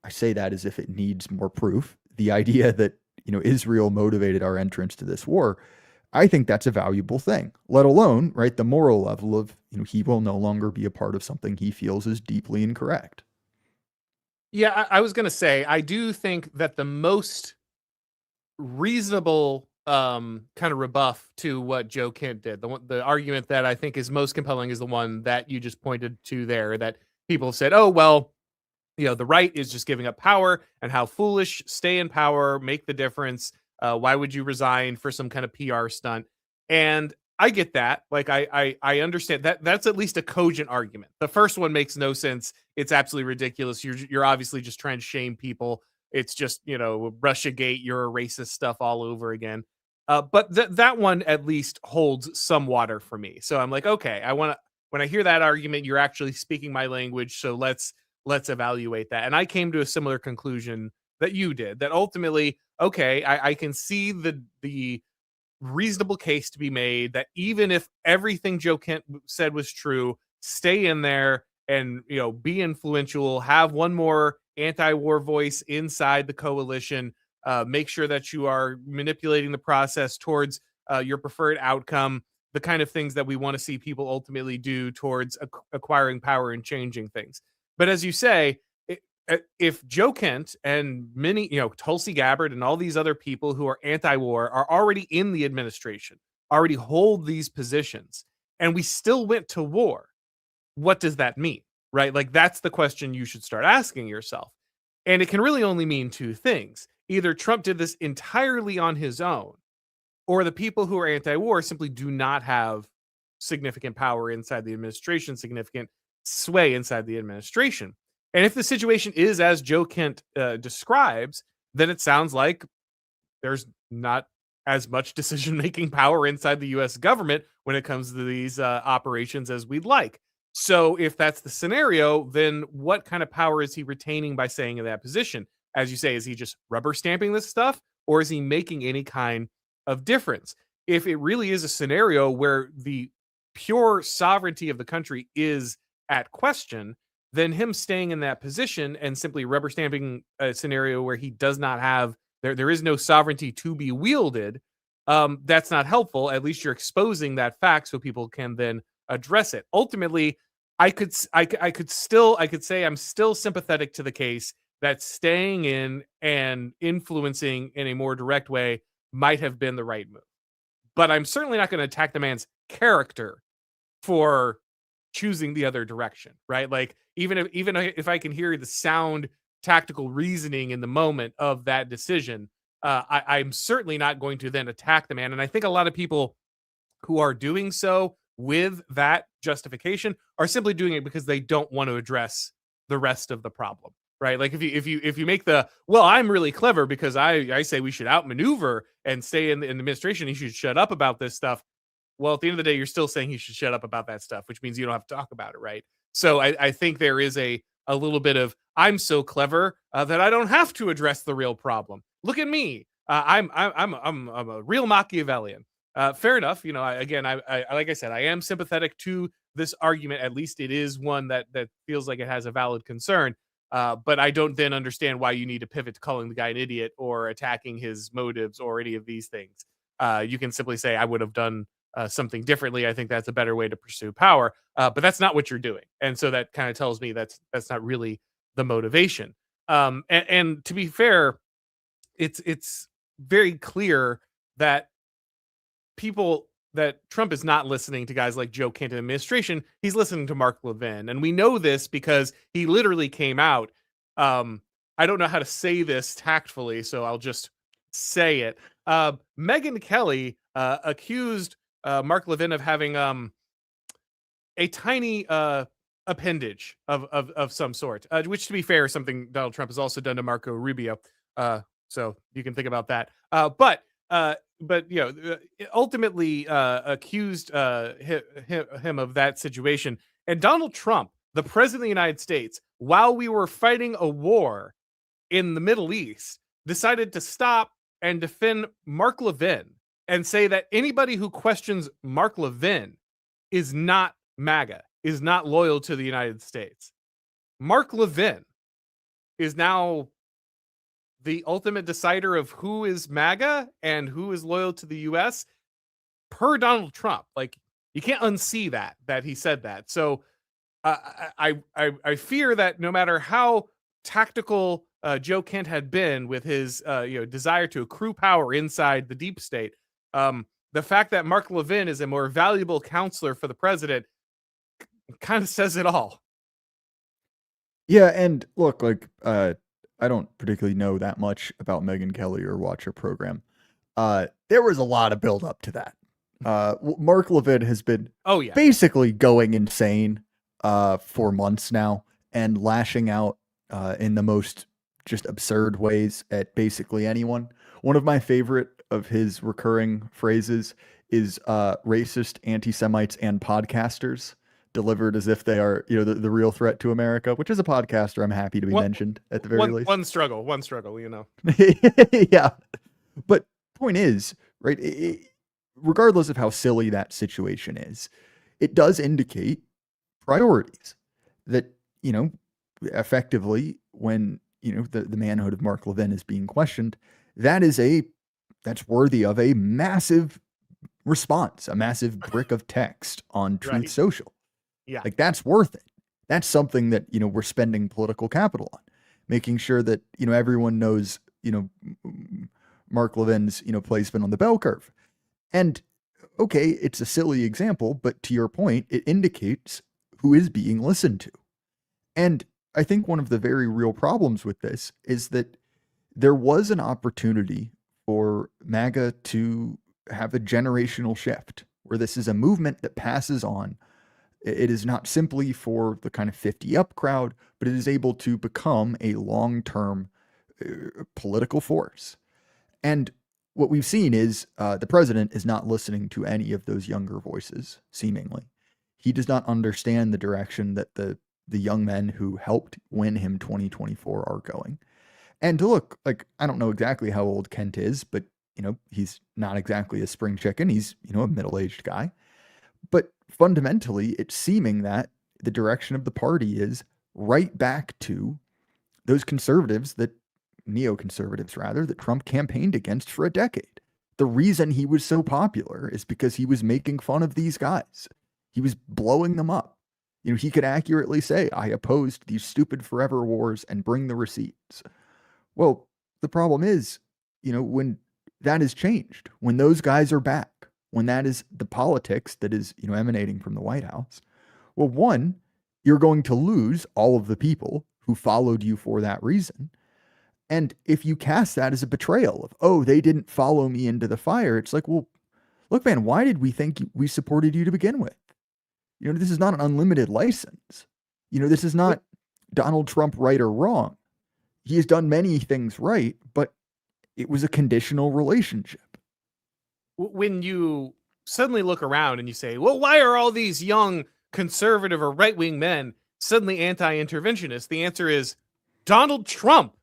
I say that as if it needs more proof, the idea that, you know, Israel motivated our entrance to this war. I think that's a valuable thing, let alone, right, the moral level of, you know, he will no longer be a part of something he feels is deeply incorrect. Yeah, I was going to say, I do think that the most reasonable kind of rebuff to what Joe Kent did, the argument that I think is most compelling is the one that you just pointed to there, that people have said, oh, well, you know, the right is just giving up power, and how foolish, stay in power, make the difference. Why would you resign for some kind of PR stunt? And I get that. Like, I understand that. That's at least a cogent argument. The first one makes no sense. It's absolutely ridiculous. You're obviously just trying to shame people. It's just, you know, Russiagate, you're a racist stuff all over again. But that one at least holds some water for me. So I'm like, okay, when I hear that argument, you're actually speaking my language. So let's evaluate that. And I came to a similar conclusion that you did, that ultimately, okay, I can see the reasonable case to be made that even if everything Joe Kent said was true, stay in there and, you know, be influential, have one more anti-war voice inside the coalition, make sure that you are manipulating the process towards your preferred outcome, the kind of things that we want to see people ultimately do towards acquiring power and changing things. But as you say, if Joe Kent and many, you know, Tulsi Gabbard and all these other people who are anti-war are already in the administration, already hold these positions, and we still went to war. What does that mean? Right? Like, that's the question you should start asking yourself. And it can really only mean two things. Either Trump did this entirely on his own, or the people who are anti-war simply do not have significant power inside the administration, significant sway inside the administration. And if the situation is as Joe Kent describes, then it sounds like there's not as much decision-making power inside the U.S. government when it comes to these operations as we'd like. So if that's the scenario, then what kind of power is he retaining by staying in that position? As you say, is he just rubber stamping this stuff, or is he making any kind of difference? If it really is a scenario where the pure sovereignty of the country is at question, then him staying in that position and simply rubber stamping a scenario where he does not have there is no sovereignty to be wielded, that's not helpful. At least you're exposing that fact so people can then address it. Ultimately, I could say I'm still sympathetic to the case that staying in and influencing in a more direct way might have been the right move. But I'm certainly not going to attack the man's character for choosing the other direction, right? Like, even if I can hear the sound tactical reasoning in the moment of that decision, I'm certainly not going to then attack the man. And I think a lot of people who are doing so with that justification are simply doing it because they don't want to address the rest of the problem, right? Like, if you make the, well, I'm really clever because I say we should outmaneuver and stay in the administration, he should shut up about this stuff. Well, at the end of the day, you're still saying he should shut up about that stuff, which means you don't have to talk about it, right? So I think there is a little bit of, I'm so clever that I don't have to address the real problem. Look at me. I'm a real Machiavellian. Fair enough. You know, I like I said, I am sympathetic to this argument. At least it is one that feels like it has a valid concern. But I don't then understand why you need to pivot to calling the guy an idiot or attacking his motives or any of these things. You can simply say, I would have done something differently. I think that's a better way to pursue power. But that's not what you're doing. And so that kind of tells me that's not really the motivation. And to be fair, it's very clear that Trump is not listening to guys like Joe Kent in the administration. He's listening to Mark Levin. And we know this because he literally came out. I don't know how to say this tactfully, so I'll just say it. Megyn Kelly accused Mark Levin of having a tiny appendage of some sort, which, to be fair, is something Donald Trump has also done to Marco Rubio. So you can think about that. But you know, ultimately accused him of that situation. And Donald Trump, the president of the United States, while we were fighting a war in the Middle East, decided to stop and defend Mark Levin and say that anybody who questions Mark Levin is not MAGA, is not loyal to the United States. Mark Levin is now the ultimate decider of who is MAGA and who is loyal to the U.S. per Donald Trump. Like, you can't unsee that he said that. So I fear that no matter how tactical Joe Kent had been with his desire to accrue power inside the deep state, the fact that Mark Levin is a more valuable counselor for the president kind of says it all. Yeah, and look, like, I don't particularly know that much about Megyn Kelly or watch her program. There was a lot of build up to that. Mark Levin has been basically going insane for months now and lashing out in the most just absurd ways at basically anyone. One of my favorite of his recurring phrases is racist, anti-Semites, and podcasters, delivered as if they are, the real threat to America, which is a podcaster. I'm happy to be mentioned at the very least. One struggle, Yeah. But point is, right, regardless of how silly that situation is, it does indicate priorities that, effectively when, the manhood of Mark Levin is being questioned, that's worthy of a massive response, a massive brick of text on Truth Social. Yeah. Like, that's worth it. That's something that, we're spending political capital on, making sure that, everyone knows, Mark Levin's, placement on the bell curve. And okay, it's a silly example, but to your point, it indicates who is being listened to. And I think one of the very real problems with this is that there was an opportunity for MAGA to have a generational shift where this is a movement that passes on. It is not simply for the kind of 50 up crowd, but it is able to become a long-term political force. And what we've seen is the president is not listening to any of those younger voices, seemingly. He does not understand the direction that the young men who helped win him 2024 are going. And look, like, I don't know exactly how old Kent is, but, he's not exactly a spring chicken. He's, a middle-aged guy. But fundamentally, it's seeming that the direction of the party is right back to those conservatives neoconservatives rather, that Trump campaigned against for a decade. The reason he was so popular is because he was making fun of these guys. He was blowing them up. He could accurately say, I opposed these stupid forever wars and bring the receipts. Well, the problem is, when that has changed, when those guys are back, when that is the politics that is, emanating from the White House, well, one, you're going to lose all of the people who followed you for that reason. And if you cast that as a betrayal of, oh, they didn't follow me into the fire, it's like, well, look, man, why did we think we supported you to begin with? This is not an unlimited license. This is not Donald Trump right or wrong. He has done many things right, but it was a conditional relationship. When you suddenly look around and you say, well, why are all these young conservative or right-wing men suddenly anti-interventionists? The answer is Donald Trump.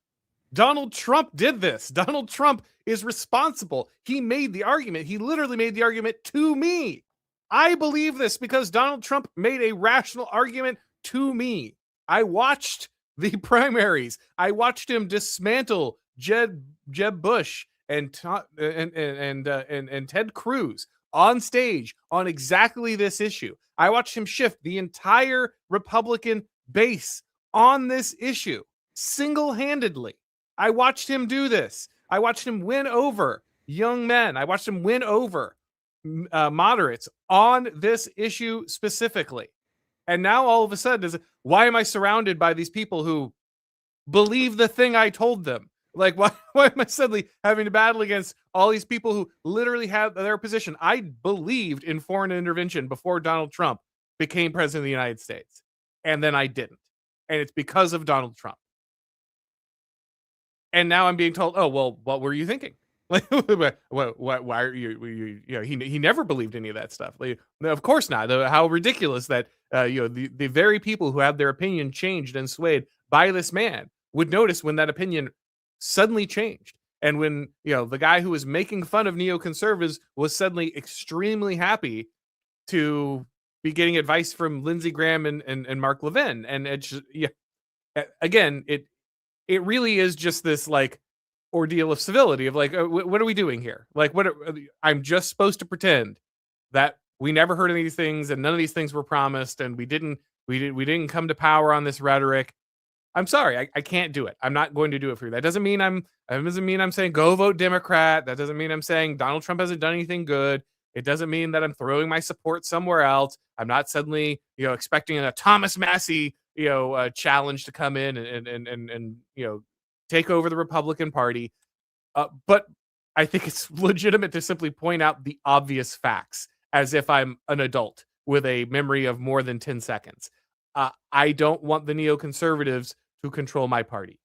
Donald Trump did this. Donald Trump is responsible. He made the argument. He literally made the argument to me. I believe this because Donald Trump made a rational argument to me. I watched the primaries. I watched him dismantle Jeb Bush and Ted Cruz on stage on exactly this issue. I watched him shift the entire Republican base on this issue single-handedly. I watched him do this. I watched him win over young men. I watched him win over moderates on this issue specifically. And now all of a sudden, why am I surrounded by these people who believe the thing I told them? Like, why am I suddenly having to battle against all these people who literally have their position? I believed in foreign intervention before Donald Trump became president of the United States. And then I didn't. And it's because of Donald Trump. And now I'm being told, oh, well, what were you thinking? Like, why are you he never believed any of that stuff. Like, of course not. How ridiculous that, the very people who have their opinion changed and swayed by this man would notice when that opinion suddenly changed. And when, the guy who was making fun of neoconservatives was suddenly extremely happy to be getting advice from Lindsey Graham and Mark Levin. And it's just, again, it really is just this like ordeal of civility of like, what are we doing here? Like, I'm just supposed to pretend that we never heard of these things and none of these things were promised and we didn't come to power on this rhetoric. I'm sorry, I can't do it. I'm not going to do it for you. That doesn't mean I'm saying go vote Democrat. That doesn't mean I'm saying Donald Trump hasn't done anything good. It doesn't mean that I'm throwing my support somewhere else. I'm not suddenly, expecting a Thomas Massey, challenge to come in and take over the Republican Party. But I think it's legitimate to simply point out the obvious facts as if I'm an adult with a memory of more than 10 seconds. I don't want the neoconservatives to control my party.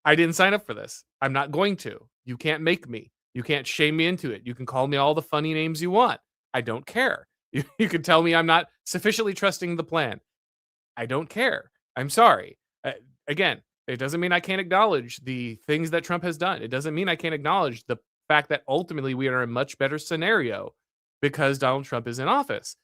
I didn't sign up for this. I'm not going to. You can't make me. You can't shame me into it. You can call me all the funny names you want. I don't care. You can tell me I'm not sufficiently trusting the plan. I don't care. I'm sorry. Again, it doesn't mean I can't acknowledge the things that Trump has done. It doesn't mean I can't acknowledge the fact that ultimately we are in a much better scenario because Donald Trump is in office.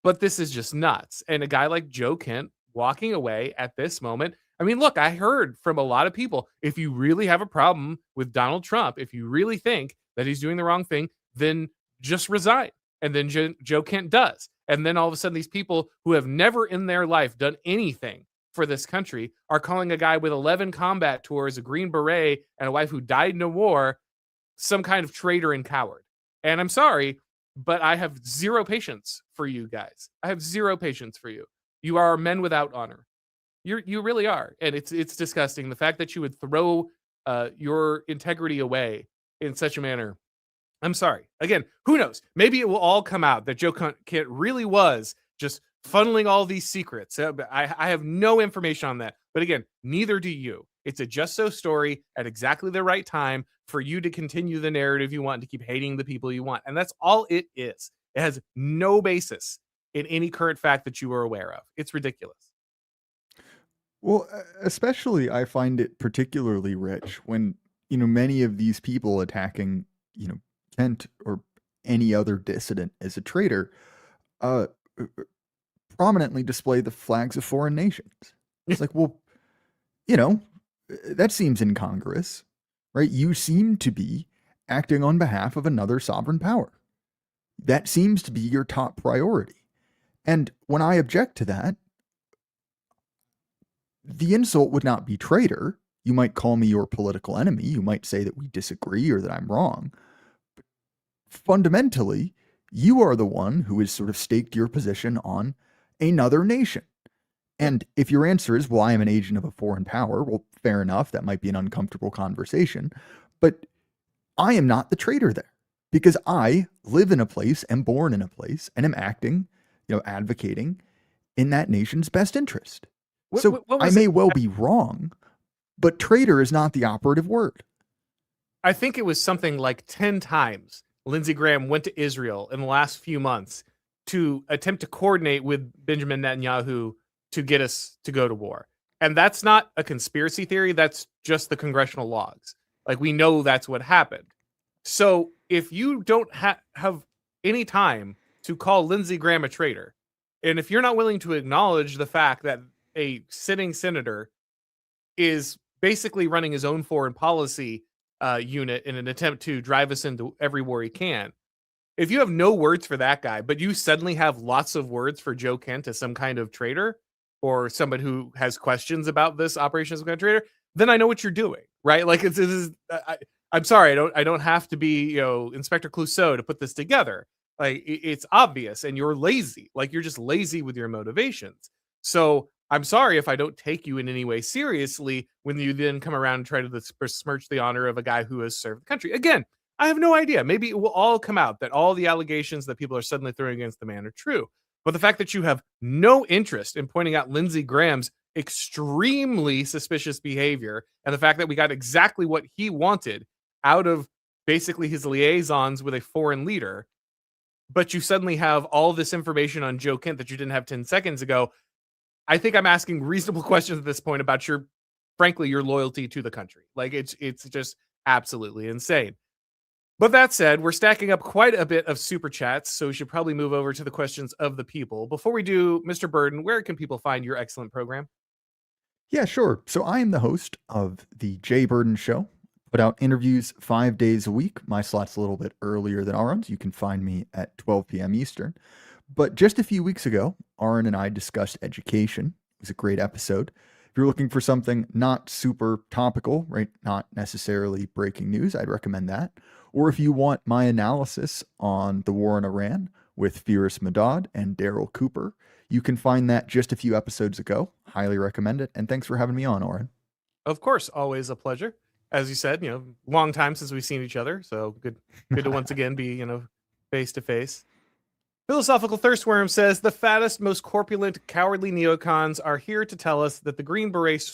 But this is just nuts. And a guy like Joe Kent walking away at this moment. I mean, look, I heard from a lot of people, if you really have a problem with Donald Trump, if you really think that he's doing the wrong thing, then just resign. And then Joe Kent does. And then all of a sudden, these people who have never in their life done anything for this country are calling a guy with 11 combat tours, a Green Beret, and a wife who died in a war some kind of traitor and coward. And I'm sorry, but I have zero patience for you guys. I have zero patience for you. You are men without honor. You really are, and it's disgusting. The fact that you would throw your integrity away in such a manner. I'm sorry. Again, who knows? Maybe it will all come out that Joe Kent really was just funneling all these secrets. But I have no information on that. But again, neither do you. It's a just so story at exactly the right time for you to continue the narrative you want, to keep hating the people you want. And that's all it is. It has no basis in any current fact that you are aware of. It's ridiculous. Well, especially I find it particularly rich when, many of these people attacking, Kent or any other dissident as a traitor, uh, prominently display the flags of foreign nations. It's like, well, you know, that seems incongruous, right? You seem to be acting on behalf of another sovereign power. That seems to be your top priority. And when I object to that, the insult would not be traitor. You might call me your political enemy. You might say that we disagree or that I'm wrong. But fundamentally, you are the one who has sort of staked your position on another nation. And if your answer is, well, I am an agent of a foreign power, well, fair enough. That might be an uncomfortable conversation. But I am not the traitor there because I live in a place, am born in a place, and am acting, advocating in that nation's best interest. So I may well be wrong, but traitor is not the operative word. I think it was something like 10 times Lindsey Graham went to Israel in the last few months to attempt to coordinate with Benjamin Netanyahu to get us to go to war. And that's not a conspiracy theory. That's just the congressional logs. Like, we know that's what happened. So if you don't have any time to call Lindsey Graham a traitor, and if you're not willing to acknowledge the fact that a sitting senator is basically running his own foreign policy unit in an attempt to drive us into every war he can, if you have no words for that guy, but you suddenly have lots of words for Joe Kent as some kind of traitor or somebody who has questions about this operation as a kind of traitor, then I know what you're doing, right? Like, I'm sorry, I don't have to be, Inspector Clouseau to put this together. Like, it's obvious, and you're lazy. Like, you're just lazy with your motivations. So I'm sorry if I don't take you in any way seriously when you then come around and try to besmirch the honor of a guy who has served the country. Again, I have no idea. Maybe it will all come out that all the allegations that people are suddenly throwing against the man are true. But the fact that you have no interest in pointing out Lindsey Graham's extremely suspicious behavior and the fact that we got exactly what he wanted out of basically his liaisons with a foreign leader, but you suddenly have all this information on Joe Kent that you didn't have 10 seconds ago, I think I'm asking reasonable questions at this point about frankly, your loyalty to the country. Like, it's just absolutely insane. But that said, we're stacking up quite a bit of super chats, so we should probably move over to the questions of the people. Before we do, Mr. Burden, where can people find your excellent program? Yeah, sure. So I am the host of the Jay Burden Show. Put out interviews 5 days a week. My slot's a little bit earlier than Auron's. You can find me at 12 p.m. Eastern. But just a few weeks ago, Auron and I discussed education. It was a great episode. If you're looking for something not super topical, right, not necessarily breaking news, I'd recommend that. Or if you want my analysis on the war in Iran with Firas Madad and Daryl Cooper, you can find that just a few episodes ago. Highly recommend it. And thanks for having me on, Auron. Of course, always a pleasure. As you said, long time since we've seen each other, so good to once again be, face to face. Philosophical Thirstworm says the fattest, most corpulent, cowardly neocons are here to tell us that the Green Beret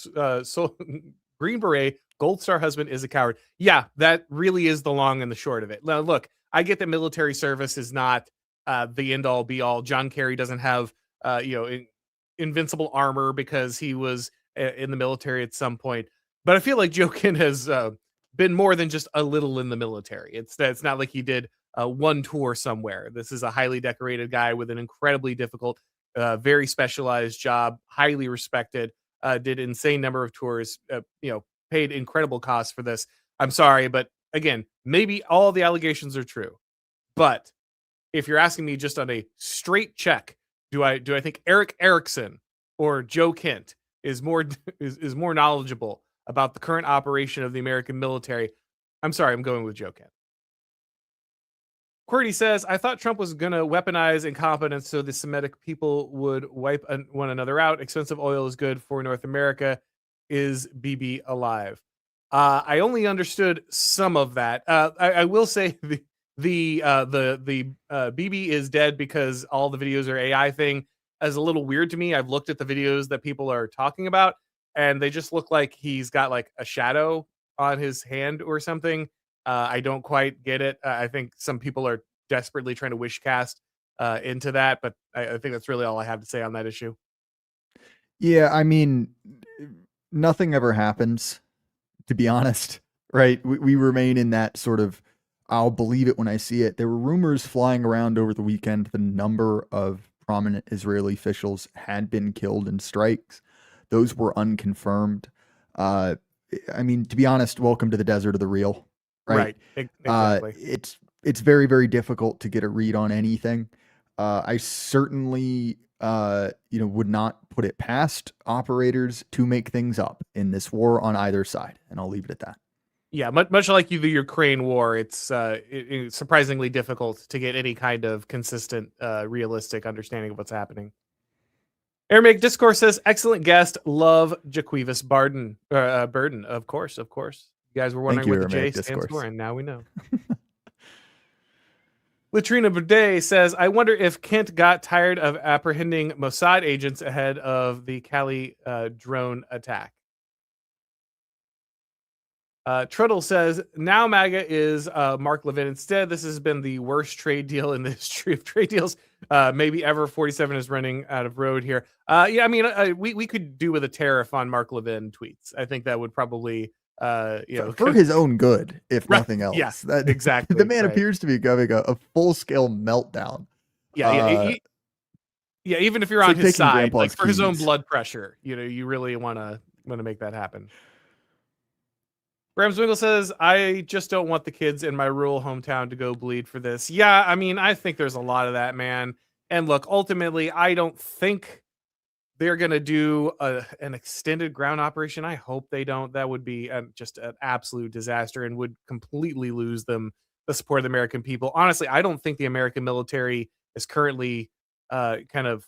Gold Star husband is a coward. Yeah, that really is the long and the short of it. Now, look, I get that military service is not the end all be all. John Kerry doesn't have invincible armor because he was in the military at some point. But I feel like Joe Kent has been more than just a little in the military. It's not like he did one tour somewhere. This is a highly decorated guy with an incredibly difficult, very specialized job, highly respected, did insane number of tours, paid incredible costs for this. I'm sorry, but again, maybe all the allegations are true. But if you're asking me just on a straight check, do I think Eric Erickson or Joe Kent is more knowledgeable about the current operation of the American military? I'm sorry, I'm going with Joe Kent. Qwerty says, I thought Trump was going to weaponize incompetence so the Semitic people would wipe one another out. Expensive oil is good for North America. Is BB alive? I only understood some of that. I will say the BB is dead because all the videos are AI thing is a little weird to me. I've looked at the videos that people are talking about, and they just look like he's got like a shadow on his hand or something. I don't quite get it. I think some people are desperately trying to wish cast into that, but I think that's really all I have to say on that issue. Yeah, I mean, nothing ever happens, to be honest, right? We remain in that sort of, I'll believe it when I see it. There were rumors flying around over the weekend. The number of prominent Israeli officials had been killed in strikes. Those were unconfirmed. I mean, to be honest, welcome to the desert of the real, right? Exactly. It's very, very difficult to get a read on anything. I certainly, would not put it past operators to make things up in this war on either side, and I'll leave it at that. Yeah, much like the Ukraine war, it's surprisingly difficult to get any kind of consistent, realistic understanding of what's happening. Aramaic Discourse says, excellent guest, love Jaquivus Burden. Of course. You guys were wondering what the J stands for, and now we know. Latrina Boudet says, I wonder if Kent got tired of apprehending Mossad agents ahead of the Cali drone attack. Truddle says, now MAGA is Mark Levin instead. This has been the worst trade deal in the history of trade deals, maybe ever. 47 is running out of road here. Yeah, I mean, we could do with a tariff on Mark Levin tweets. I think that would probably, for his own good, if nothing else. Yeah, exactly. The man appears to be having a full-scale meltdown. Yeah, yeah. Even if you're on his side, like for his own blood pressure, you really want to make that happen. Bram Zwingle says, I just don't want the kids in my rural hometown to go bleed for this. Yeah, I mean, I think there's a lot of that, man. And look, ultimately, I don't think they're going to do an extended ground operation. I hope they don't. That would be just an absolute disaster and would completely lose them the support of the American people. Honestly, I don't think the American military is currently kind of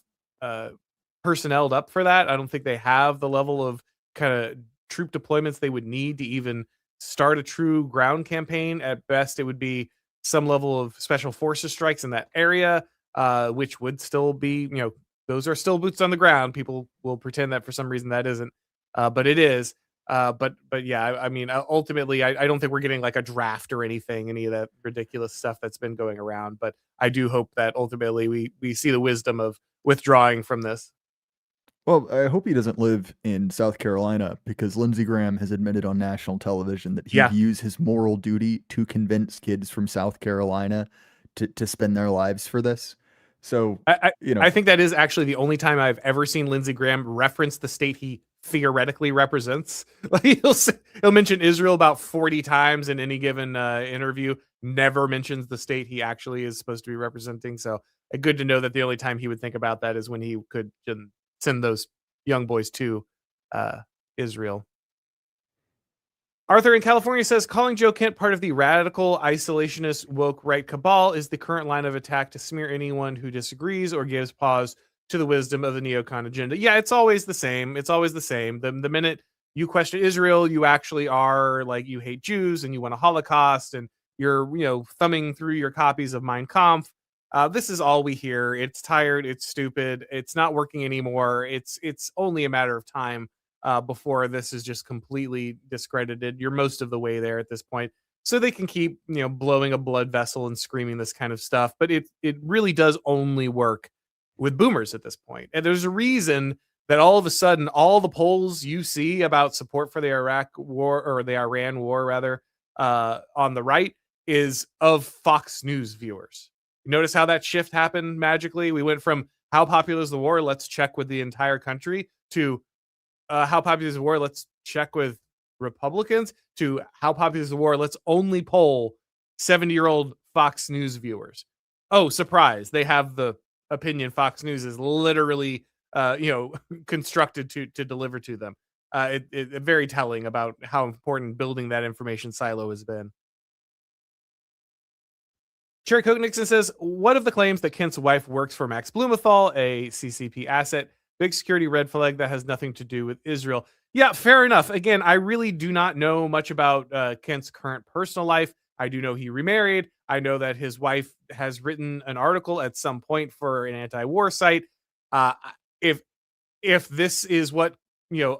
personneled up for that. I don't think they have the level of kind of troop deployments they would need to even start a true ground campaign. At best, it would be some level of special forces strikes in that area, which would still be, those are still boots on the ground. People will pretend that for some reason that isn't, but it is. But yeah, I mean, ultimately, I don't think we're getting like a draft or anything, any of that ridiculous stuff that's been going around. But I do hope that ultimately we see the wisdom of withdrawing from this. Well, I hope he doesn't live in South Carolina, because Lindsey Graham has admitted on national television that he views his moral duty to convince kids from South Carolina to spend their lives for this. So, I think that is actually the only time I've ever seen Lindsey Graham reference the state he theoretically represents. Like he'll mention Israel about 40 times in any given interview, never mentions the state he actually is supposed to be representing. So good to know that the only time he would think about that is when he could send those young boys to Israel. Arthur in California says, calling Joe Kent part of the radical, isolationist, woke right cabal is the current line of attack to smear anyone who disagrees or gives pause to the wisdom of the neocon agenda. Yeah, it's always the same. It's always the same. The minute you question Israel, you actually are like, you hate Jews and you want a Holocaust, and you're, thumbing through your copies of Mein Kampf. This is all we hear. It's tired. It's stupid. It's not working anymore. It's only a matter of time before this is just completely discredited. You're most of the way there at this point. So they can keep, blowing a blood vessel and screaming this kind of stuff. But it really does only work with boomers at this point. And there's a reason that all of a sudden, all the polls you see about support for the Iraq war, or the Iran war rather, on the right is of Fox News viewers. You notice how that shift happened magically? We went from how popular is the war? Let's check with the entire country, to how popular is the war? Let's check with Republicans, to how popular is the war? Let's only poll 70-year-old Fox News viewers. Oh, surprise. They have the opinion Fox News is literally, constructed to deliver to them. It very telling about how important building that information silo has been. Cherry Coke Nixon says, what of the claims that Kent's wife works for Max Blumenthal, a CCP asset? Big security red flag that has nothing to do with Israel. Yeah, fair enough. Again, I really do not know much about Kent's current personal life. I do know he remarried. I know that his wife has written an article at some point for an anti-war site. Uh, if this is what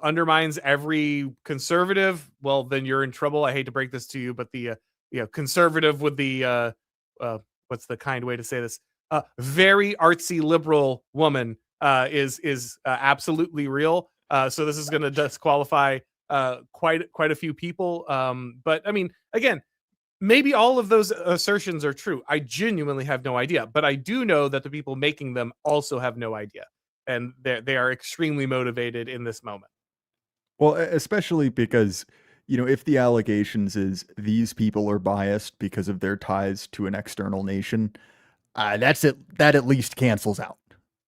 undermines every conservative, well, then you're in trouble. I hate to break this to you, but the conservative with the what's the kind way to say this? Very artsy liberal woman is absolutely real. So this is going to disqualify quite a few people. But I mean, again, maybe all of those assertions are true. I genuinely have no idea, but I do know that the people making them also have no idea, and they are extremely motivated in this moment. Well, especially because, if the allegations is these people are biased because of their ties to an external nation, that's it. That at least cancels out,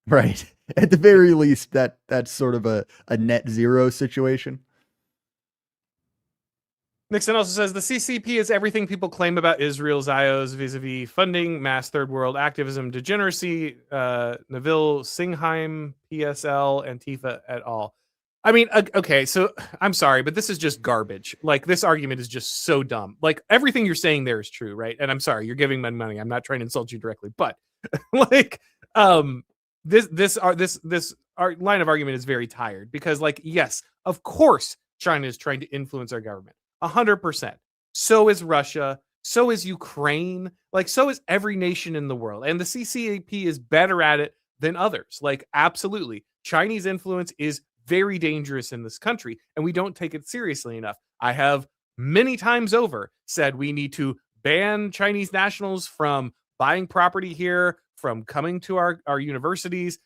right? At the very least, that's sort of a net zero situation. Nixon also says the CCP is everything people claim about Israel's IOs vis-a-vis funding, mass third world activism, degeneracy, Neville, Singheim, PSL, Antifa et al. I mean, okay, so I'm sorry, but this is just garbage. Like, this argument is just so dumb. Like, everything you're saying there is true, right? And I'm sorry, you're giving me money. I'm not trying to insult you directly, but like, this line of argument is very tired because, like, yes, of course, China is trying to influence our government. 100%. So is Russia. So is Ukraine. Like, so is every nation in the world. And the CCP is better at it than others. Like, absolutely. Chinese influence is very dangerous in this country, and we don't take it seriously enough. I have many times over said we need to ban Chinese nationals from buying property here, from coming to our universities.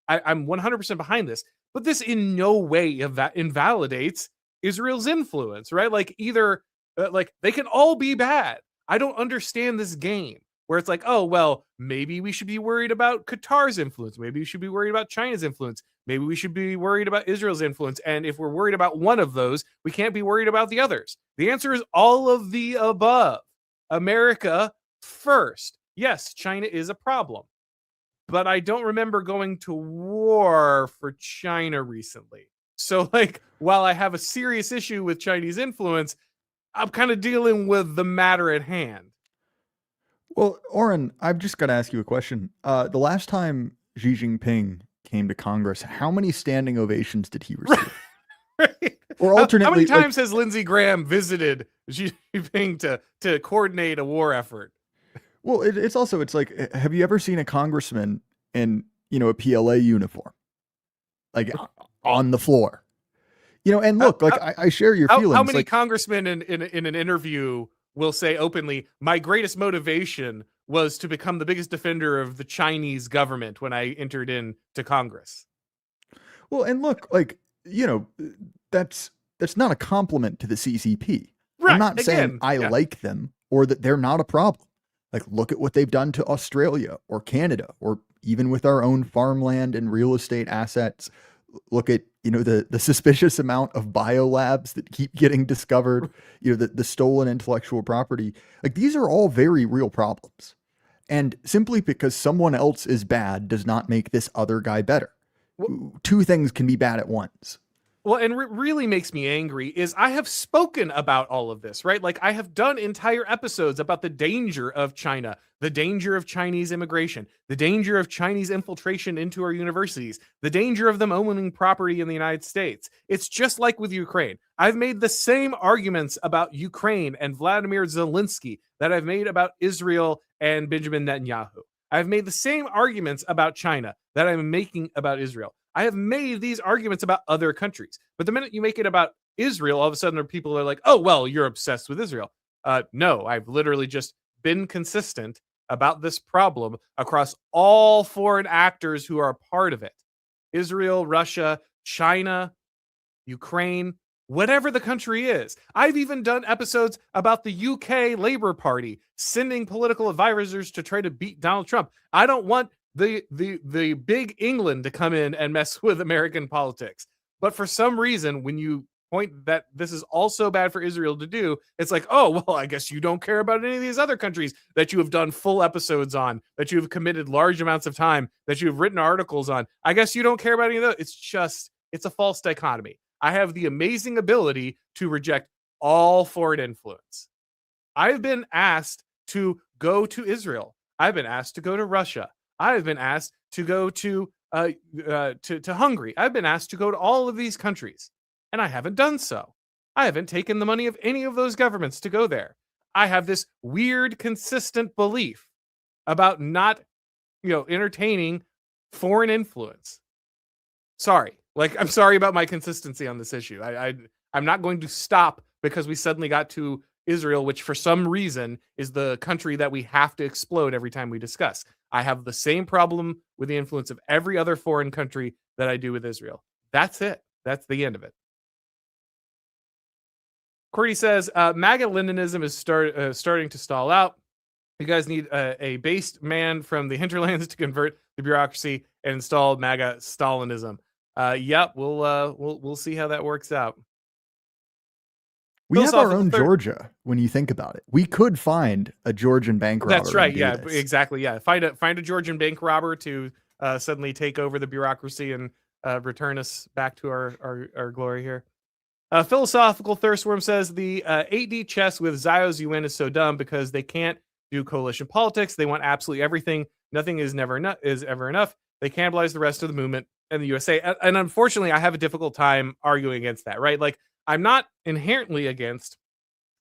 I'm 100% behind this, but this in no way invalidates Israel's influence, right? Like, either like, they can all be bad. I don't understand this game where it's like, oh, well, maybe we should be worried about Qatar's influence. Maybe we should be worried about China's influence. Maybe we should be worried about Israel's influence. And if we're worried about one of those, we can't be worried about the others. The answer is all of the above. America first. Yes, China is a problem, but I don't remember going to war for China recently. So, like, while I have a serious issue with Chinese influence, I'm kind of dealing with the matter at hand. Well, Auron, I've just got to ask you a question. The last time Xi Jinping came to Congress, how many standing ovations did he receive? Right. Or alternately, how many times has Lindsey Graham visited Xi Jinping to coordinate a war effort? Well, it's like, have you ever seen a congressman in, a PLA uniform? Like, on the floor? And look, I share your feelings. How many congressmen in an interview will say openly, my greatest motivation was to become the biggest defender of the Chinese government when I entered into Congress? Well, and look, like, that's not a compliment to the CCP. Right. I'm not saying I like them or that they're not a problem. Like, look at what they've done to Australia or Canada, or even with our own farmland and real estate assets. Look at, the suspicious amount of biolabs that keep getting discovered, the stolen intellectual property. Like, these are all very real problems. And simply because someone else is bad does not make this other guy better. Two things can be bad at once. Well, and what really makes me angry is I have spoken about all of this, right? Like, I have done entire episodes about the danger of China, the danger of Chinese immigration, the danger of Chinese infiltration into our universities, the danger of them owning property in the United States. It's just like with Ukraine. I've made the same arguments about Ukraine and Vladimir Zelensky that I've made about Israel and Benjamin Netanyahu. I've made the same arguments about China that I'm making about Israel. I have made these arguments about other countries, but the minute you make it about Israel, all of a sudden people are like, oh, well, you're obsessed with Israel. No, I've literally just been consistent about this problem across all foreign actors who are a part of it. Israel, Russia, China, Ukraine, whatever the country is. I've even done episodes about the UK Labour Party sending political advisors to try to beat Donald Trump. I don't want the big England to come in and mess with American politics. But for some reason, when you point that this is also bad for Israel to do, it's like, oh, well, I guess you don't care about any of these other countries that you have done full episodes on, that you have committed large amounts of time, that you have written articles on. I guess you don't care about any of those. It's a false dichotomy. I have the amazing ability to reject all foreign influence. I've been asked to go to Israel. I've been asked to go to Russia. I've been asked to go to Hungary. I've been asked to go to all of these countries, and I haven't done so. I haven't taken the money of any of those governments to go there. I have this weird, consistent belief about not, entertaining foreign influence. Sorry. I'm sorry about my consistency on this issue. I'm not going to stop because we suddenly got to Israel, which for some reason is the country that we have to explode every time we discuss. I have the same problem with the influence of every other foreign country that I do with Israel. That's it. That's the end of it. Cordy says, MAGA Leninism is starting to stall out. You guys need a based man from the hinterlands to convert the bureaucracy and install MAGA Stalinism. Yep, we'll see how that works out. We have our own Georgia when you think about it. We could find a Georgian bank robber. That's right. Yeah, exactly. Yeah. Find a Georgian bank robber to suddenly take over the bureaucracy and return us back to our glory here. Philosophical Thirstworm says the 8D chess with Zios UN is so dumb because they can't do coalition politics. They want absolutely everything. Nothing is ever enough. They cannibalize the rest of the movement and the USA. And unfortunately, I have a difficult time arguing against that, right? I'm not inherently against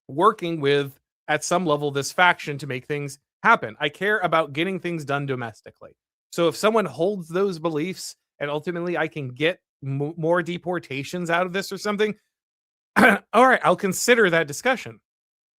working with, at some level, this faction to make things happen. I care about getting things done domestically. So if someone holds those beliefs and ultimately I can get more deportations out of this or something, all right, I'll consider that discussion.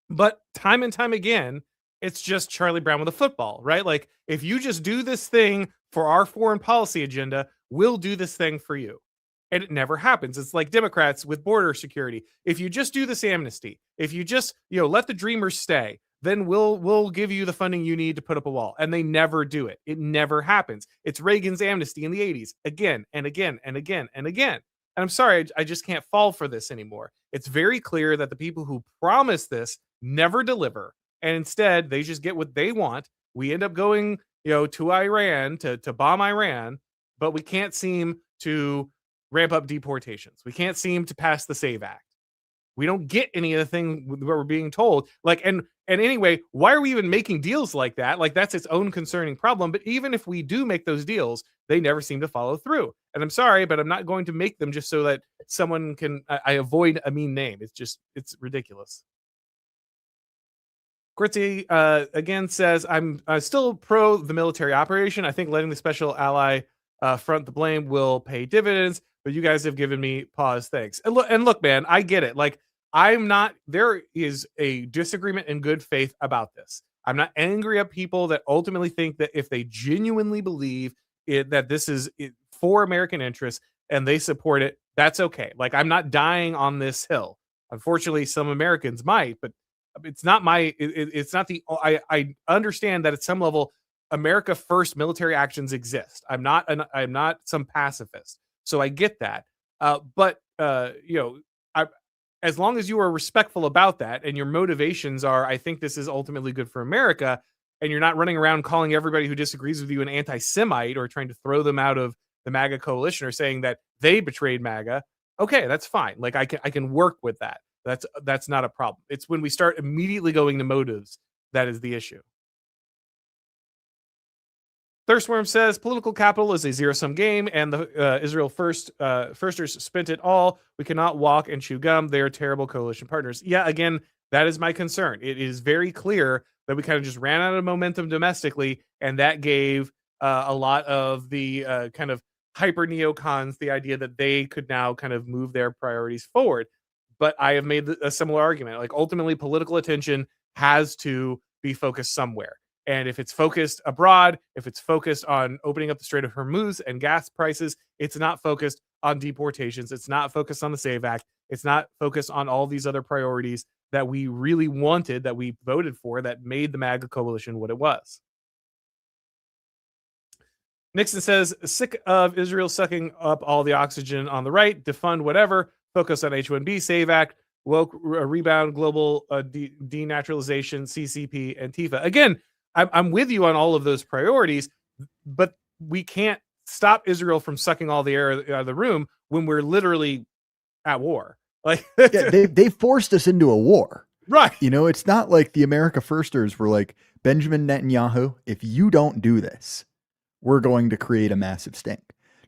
But time and time again, it's just Charlie Brown with a football, right? If you just do this thing for our foreign policy agenda, we'll do this thing for you. And it never happens. It's like Democrats with border security. If you just do this amnesty, if you just, let the dreamers stay, then we'll give you the funding you need to put up a wall. And they never do it. It never happens. It's Reagan's amnesty in the 80s again and again and again and again. And I'm sorry, I just can't fall for this anymore. It's very clear that the people who promise this never deliver. And instead, they just get what they want. We end up going, to Iran to bomb Iran, but we can't seem to ramp up deportations. We can't seem to pass the SAVE Act. We don't get any of the thing where we're being told. And anyway, why are we even making deals like that? That's its own concerning problem. But even if we do make those deals, they never seem to follow through. And I'm sorry, but I'm not going to make them just so that someone can, I avoid a mean name. It's ridiculous. Gritzy again says, I'm still pro the military operation. I think letting the special ally front the blame will pay dividends, but you guys have given me pause. Thanks. And look, man, I get it. There is a disagreement in good faith about this. I'm not angry at people that ultimately think that if they genuinely believe that this is for American interests and they support it, that's okay. I'm not dying on this hill. Unfortunately, some Americans might, but it's not it's not I understand that at some level, America first military actions exist. I'm not some pacifist. So I get that. But as long as you are respectful about that and your motivations are, I think this is ultimately good for America, and you're not running around calling everybody who disagrees with you an anti-Semite or trying to throw them out of the MAGA coalition or saying that they betrayed MAGA. Okay, that's fine. I can work with that. That's not a problem. It's when we start immediately going to motives that is the issue. Thirstworm says political capital is a zero-sum game, and the Israel firsters spent it all. We cannot walk and chew gum. They are terrible coalition partners. Yeah, again, that is my concern. It is very clear that we kind of just ran out of momentum domestically, and that gave a lot of the kind of hyper neocons the idea that they could now kind of move their priorities forward. But I have made a similar argument. Ultimately, political attention has to be focused somewhere. And if it's focused abroad, if it's focused on opening up the Strait of Hormuz and gas prices, it's not focused on deportations. It's not focused on the SAVE Act. It's not focused on all these other priorities that we really wanted, that we voted for, that made the MAGA coalition what it was. Nixon says, sick of Israel sucking up all the oxygen on the right, defund whatever, focus on H-1B, SAVE Act, woke rebound, global denaturalization, CCP, and Antifa. Again, I'm with you on all of those priorities, but we can't stop Israel from sucking all the air out of the room when we're literally at war. Like, yeah, they forced us into a war. Right. You know, it's not like the America Firsters were like, Benjamin Netanyahu, if you don't do this, we're going to create a massive stink.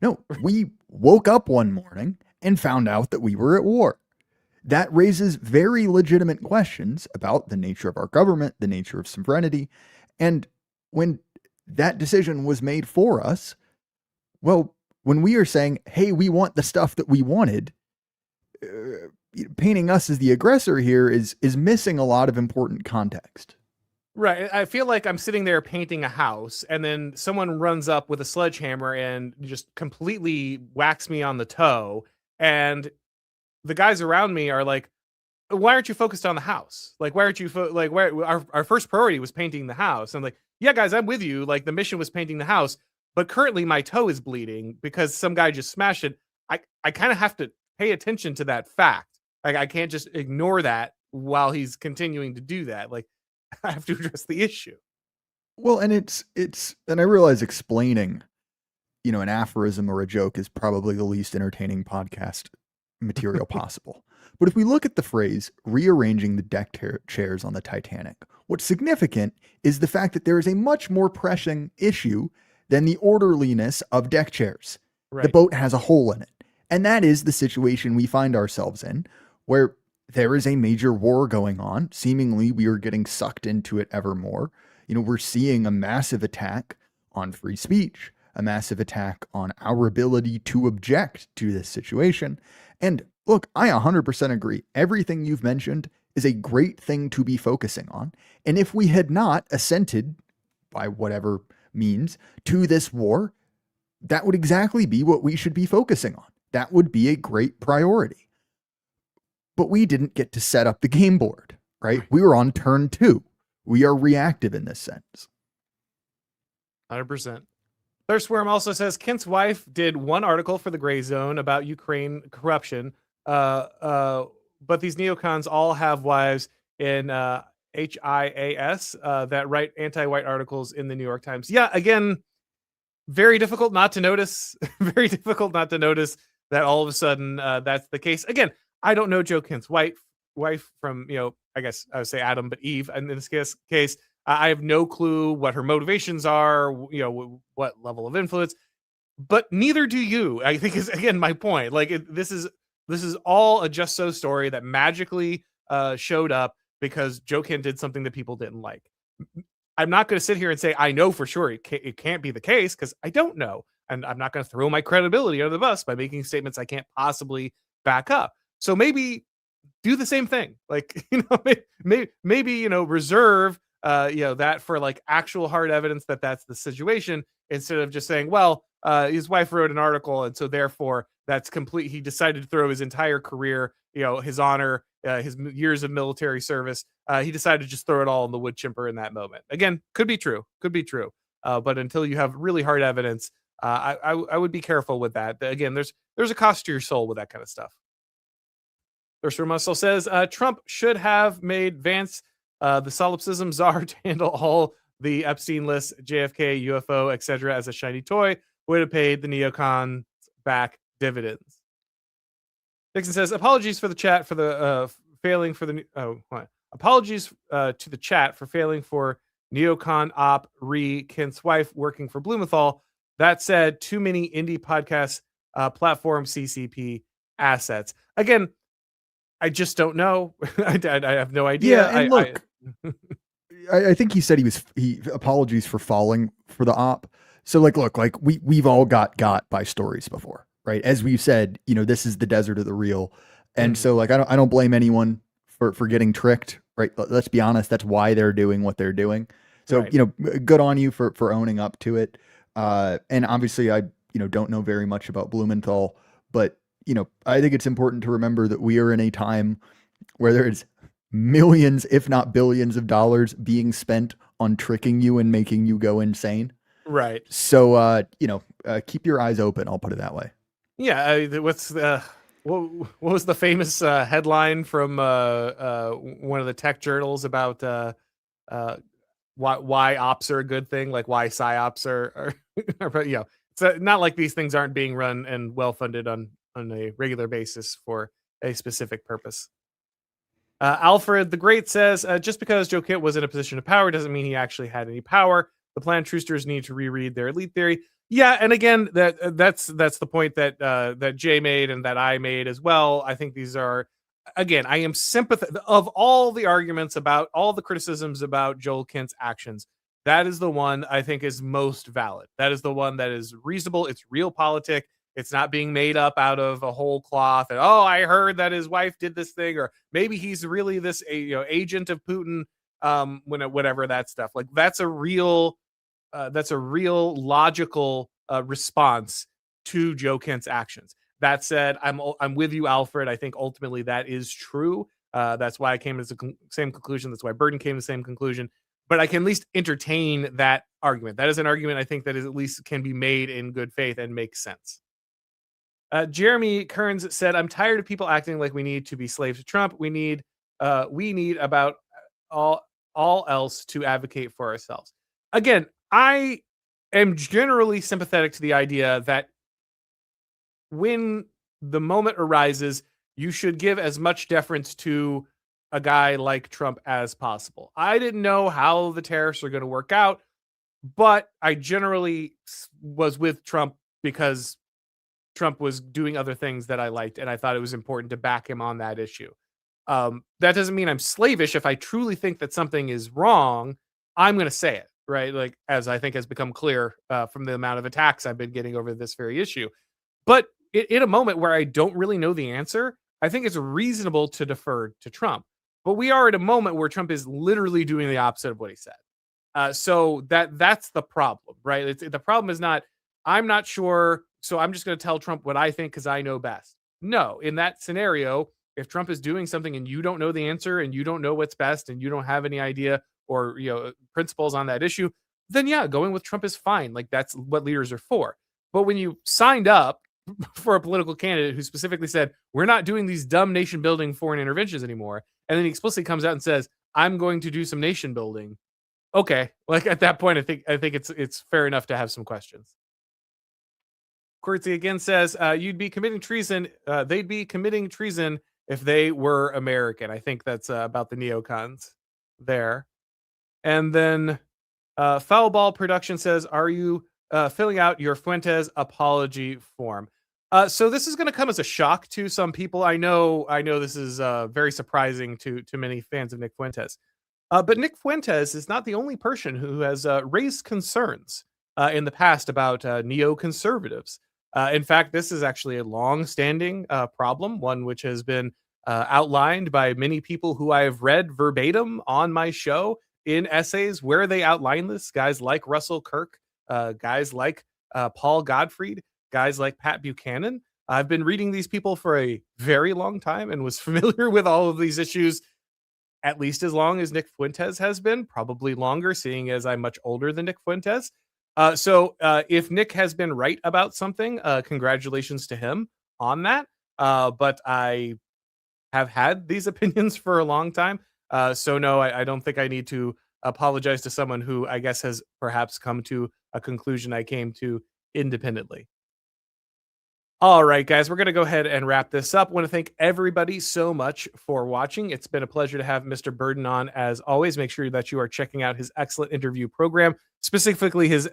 No, we woke up one morning and found out that we were at war. That raises very legitimate questions about the nature of our government, the nature of sovereignty. And when that decision was made for us, well, when we are saying, hey, we want the stuff that we wanted, painting us as the aggressor here is missing a lot of important context. Right. I feel like I'm sitting there painting a house, and then someone runs up with a sledgehammer and just completely whacks me on the toe. And the guys around me are like, why aren't you focused on the house? Like, why aren't you where our first priority was painting the house? I'm like, yeah, guys, I'm with you. Like, the mission was painting the house, but currently my toe is bleeding because some guy just smashed it. I kind of have to pay attention to that fact. Like, I can't just ignore that while he's continuing to do that. Like, I have to address the issue. Well, and it's and I realize explaining, you know, an aphorism or a joke is probably the least entertaining podcast material possible. But if we look at the phrase rearranging the deck chairs on the Titanic, what's significant is the fact that there is a much more pressing issue than the orderliness of deck chairs. Right. The boat has a hole in it. And that is the situation we find ourselves in, where there is a major war going on. Seemingly, we are getting sucked into it ever more. You know, we're seeing a massive attack on free speech, a massive attack on our ability to object to this situation. And look, I 100% agree. Everything you've mentioned is a great thing to be focusing on. And if we had not assented, by whatever means, to this war, that would exactly be what we should be focusing on. That would be a great priority. But we didn't get to set up the game board, right? We were on turn 2. We are reactive in this sense. 100%. Thirstworm also says Kent's wife did one article for the Gray Zone about Ukraine corruption, but these neocons all have wives in HIAS that write anti-white articles in the New York Times. Yeah, again, very difficult not to notice. Very difficult not to notice that all of a sudden that's the case. Again, I don't know Joe Kent's wife from, you know, I guess I would say Adam, but Eve. And in this case, I have no clue what her motivations are, you know, what level of influence, but neither do you. I think is, again, my point. Like, this is all a Just So story that magically showed up because Joe Kent did something that people didn't like. I'm not going to sit here and say, I know for sure it can't be the case, because I don't know. And I'm not going to throw my credibility under the bus by making statements I can't possibly back up. So maybe do the same thing. Like, you know, maybe, you know, reserve, you know, that for like actual hard evidence that that's the situation, instead of just saying, well, his wife wrote an article, and so therefore that's complete. He decided to throw his entire career, you know, his honor, his years of military service. He decided to just throw it all in the wood chipper in that moment. Again, could be true. But until you have really hard evidence, I would be careful with that. Again, there's a cost to your soul with that kind of stuff. Thirster Muscle says Trump should have made Vance the solipsism czar to handle all the Epstein list, JFK, UFO, etc. as a shiny toy. Would have paid the neocons back dividends. Dixon says apologies for the chat for the failing for the apologies to the chat for failing for neocon op Kent's wife working for Blumenthal. That said, too many indie podcast platform CCP assets. Again, I just don't know. I have no idea. Yeah, and look, I think he said he apologies for falling for the op. So look, we've all got by stories before, right? As we've said, you know, this is the desert of the real. And so I don't blame anyone for getting tricked, right? Let's be honest. That's why they're doing what they're doing. So, right. You know, good on you for owning up to it. And obviously I, you know, don't know very much about Blumenthal, but you know, I think it's important to remember that we are in a time where there is millions, if not billions of dollars being spent on tricking you and making you go insane. Right. So, you know, keep your eyes open. I'll put it that way. Yeah. What's the what was the famous headline from one of the tech journals about why ops are a good thing, like why psyops are but it's not like these things aren't being run and well funded on a regular basis for a specific purpose. Alfred the Great says, just because Joe Kitt was in a position of power doesn't mean he actually had any power. The Plan Truthers need to reread their elite theory. Yeah, and again, that's the point that Jay made and that I made as well. I think these are, again, I am sympathetic of all the arguments about all the criticisms about Joel Kent's actions. That is the one I think is most valid. That is the one that is reasonable. It's real politic. It's not being made up out of a whole cloth. And I heard that his wife did this thing, or maybe he's really this agent of Putin. Whatever that stuff. Like that's a real logical response to Joe Kent's actions. That said, I'm with you, Alfred. I think ultimately that is true. That's why I came to the same conclusion. That's why Burden came to the same conclusion. But I can at least entertain that argument. That is an argument I think that is at least can be made in good faith and makes sense. Jeremy Kearns said, "I'm tired of people acting like we need to be slaves to Trump. We need about all else to advocate for ourselves." Again, I am generally sympathetic to the idea that when the moment arises, you should give as much deference to a guy like Trump as possible. I didn't know how the tariffs are going to work out, but I generally was with Trump because Trump was doing other things that I liked, and I thought it was important to back him on that issue. That doesn't mean I'm slavish. If I truly think that something is wrong, I'm going to say it, right? Like, as I think has become clear from the amount of attacks I've been getting over this very issue. But in a moment where I don't really know the answer, I think it's reasonable to defer to Trump. But we are at a moment where Trump is literally doing the opposite of what he said. So that's the problem, right? The problem is not, I'm not sure, so I'm just going to tell Trump what I think because I know best. No, in that scenario, if Trump is doing something and you don't know the answer and you don't know what's best and you don't have any idea or principles on that issue, then yeah, going with Trump is fine. Like that's what leaders are for. But when you signed up for a political candidate who specifically said, we're not doing these dumb nation building foreign interventions anymore, and then he explicitly comes out and says, I'm going to do some nation building. Okay, like at that point, I think it's fair enough to have some questions. Quartzy again says, you'd be committing treason. They'd be committing treason if they were American. I think that's about the neocons there. And then Foulball Production says, are you filling out your Fuentes apology form? So this is going to come as a shock to some people. I know this is very surprising to many fans of Nick Fuentes. But Nick Fuentes is not the only person who has raised concerns in the past about neoconservatives. In fact, this is actually a long-standing problem, one which has been outlined by many people who I have read verbatim on my show in essays where they outline this. Guys like Russell Kirk, guys like Paul Gottfried, guys like Pat Buchanan. I've been reading these people for a very long time and was familiar with all of these issues at least as long as Nick Fuentes has been, probably longer, seeing as I'm much older than Nick Fuentes. So if Nick has been right about something, congratulations to him on that. But I have had these opinions for a long time. So no, I don't think I need to apologize to someone who I guess has perhaps come to a conclusion I came to independently. All right, guys, we're going to go ahead and wrap this up. I want to thank everybody so much for watching. It's been a pleasure to have Mr. Burden on as always. Make sure that you are checking out his excellent interview program, specifically his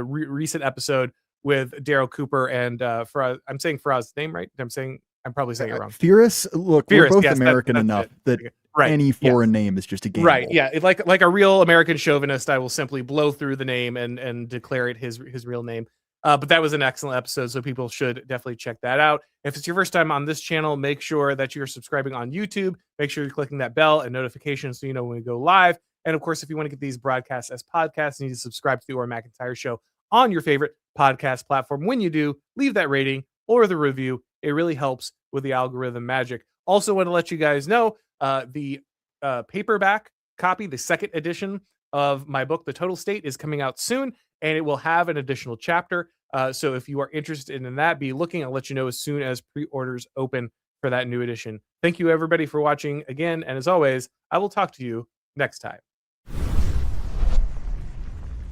recent episode with Daryl Cooper and Faraz. I'm saying Faraz's name right? I'm probably saying it wrong. Fierce. Look, Fierce, we're both yes, American enough that any foreign name is just a gamble. Right, yeah. Like a real American chauvinist, I will simply blow through the name and declare it his real name. But that was an excellent episode, so people should definitely check that out. If it's your first time on this channel, make sure that you're subscribing on YouTube. Make sure you're clicking that bell and notifications so you know when we go live. And of course, if you want to get these broadcasts as podcasts, you need to subscribe to the Auron MacIntyre Show on your favorite podcast platform. When you do, leave that rating or the review. It really helps with the algorithm magic. Also want to let you guys know the paperback copy, the second edition of my book, The Total State, is coming out soon. and it will have an additional chapter. So if you are interested in that, be looking. I'll let you know as soon as pre-orders open for that new edition. Thank you, everybody, for watching again. And as always, I will talk to you next time.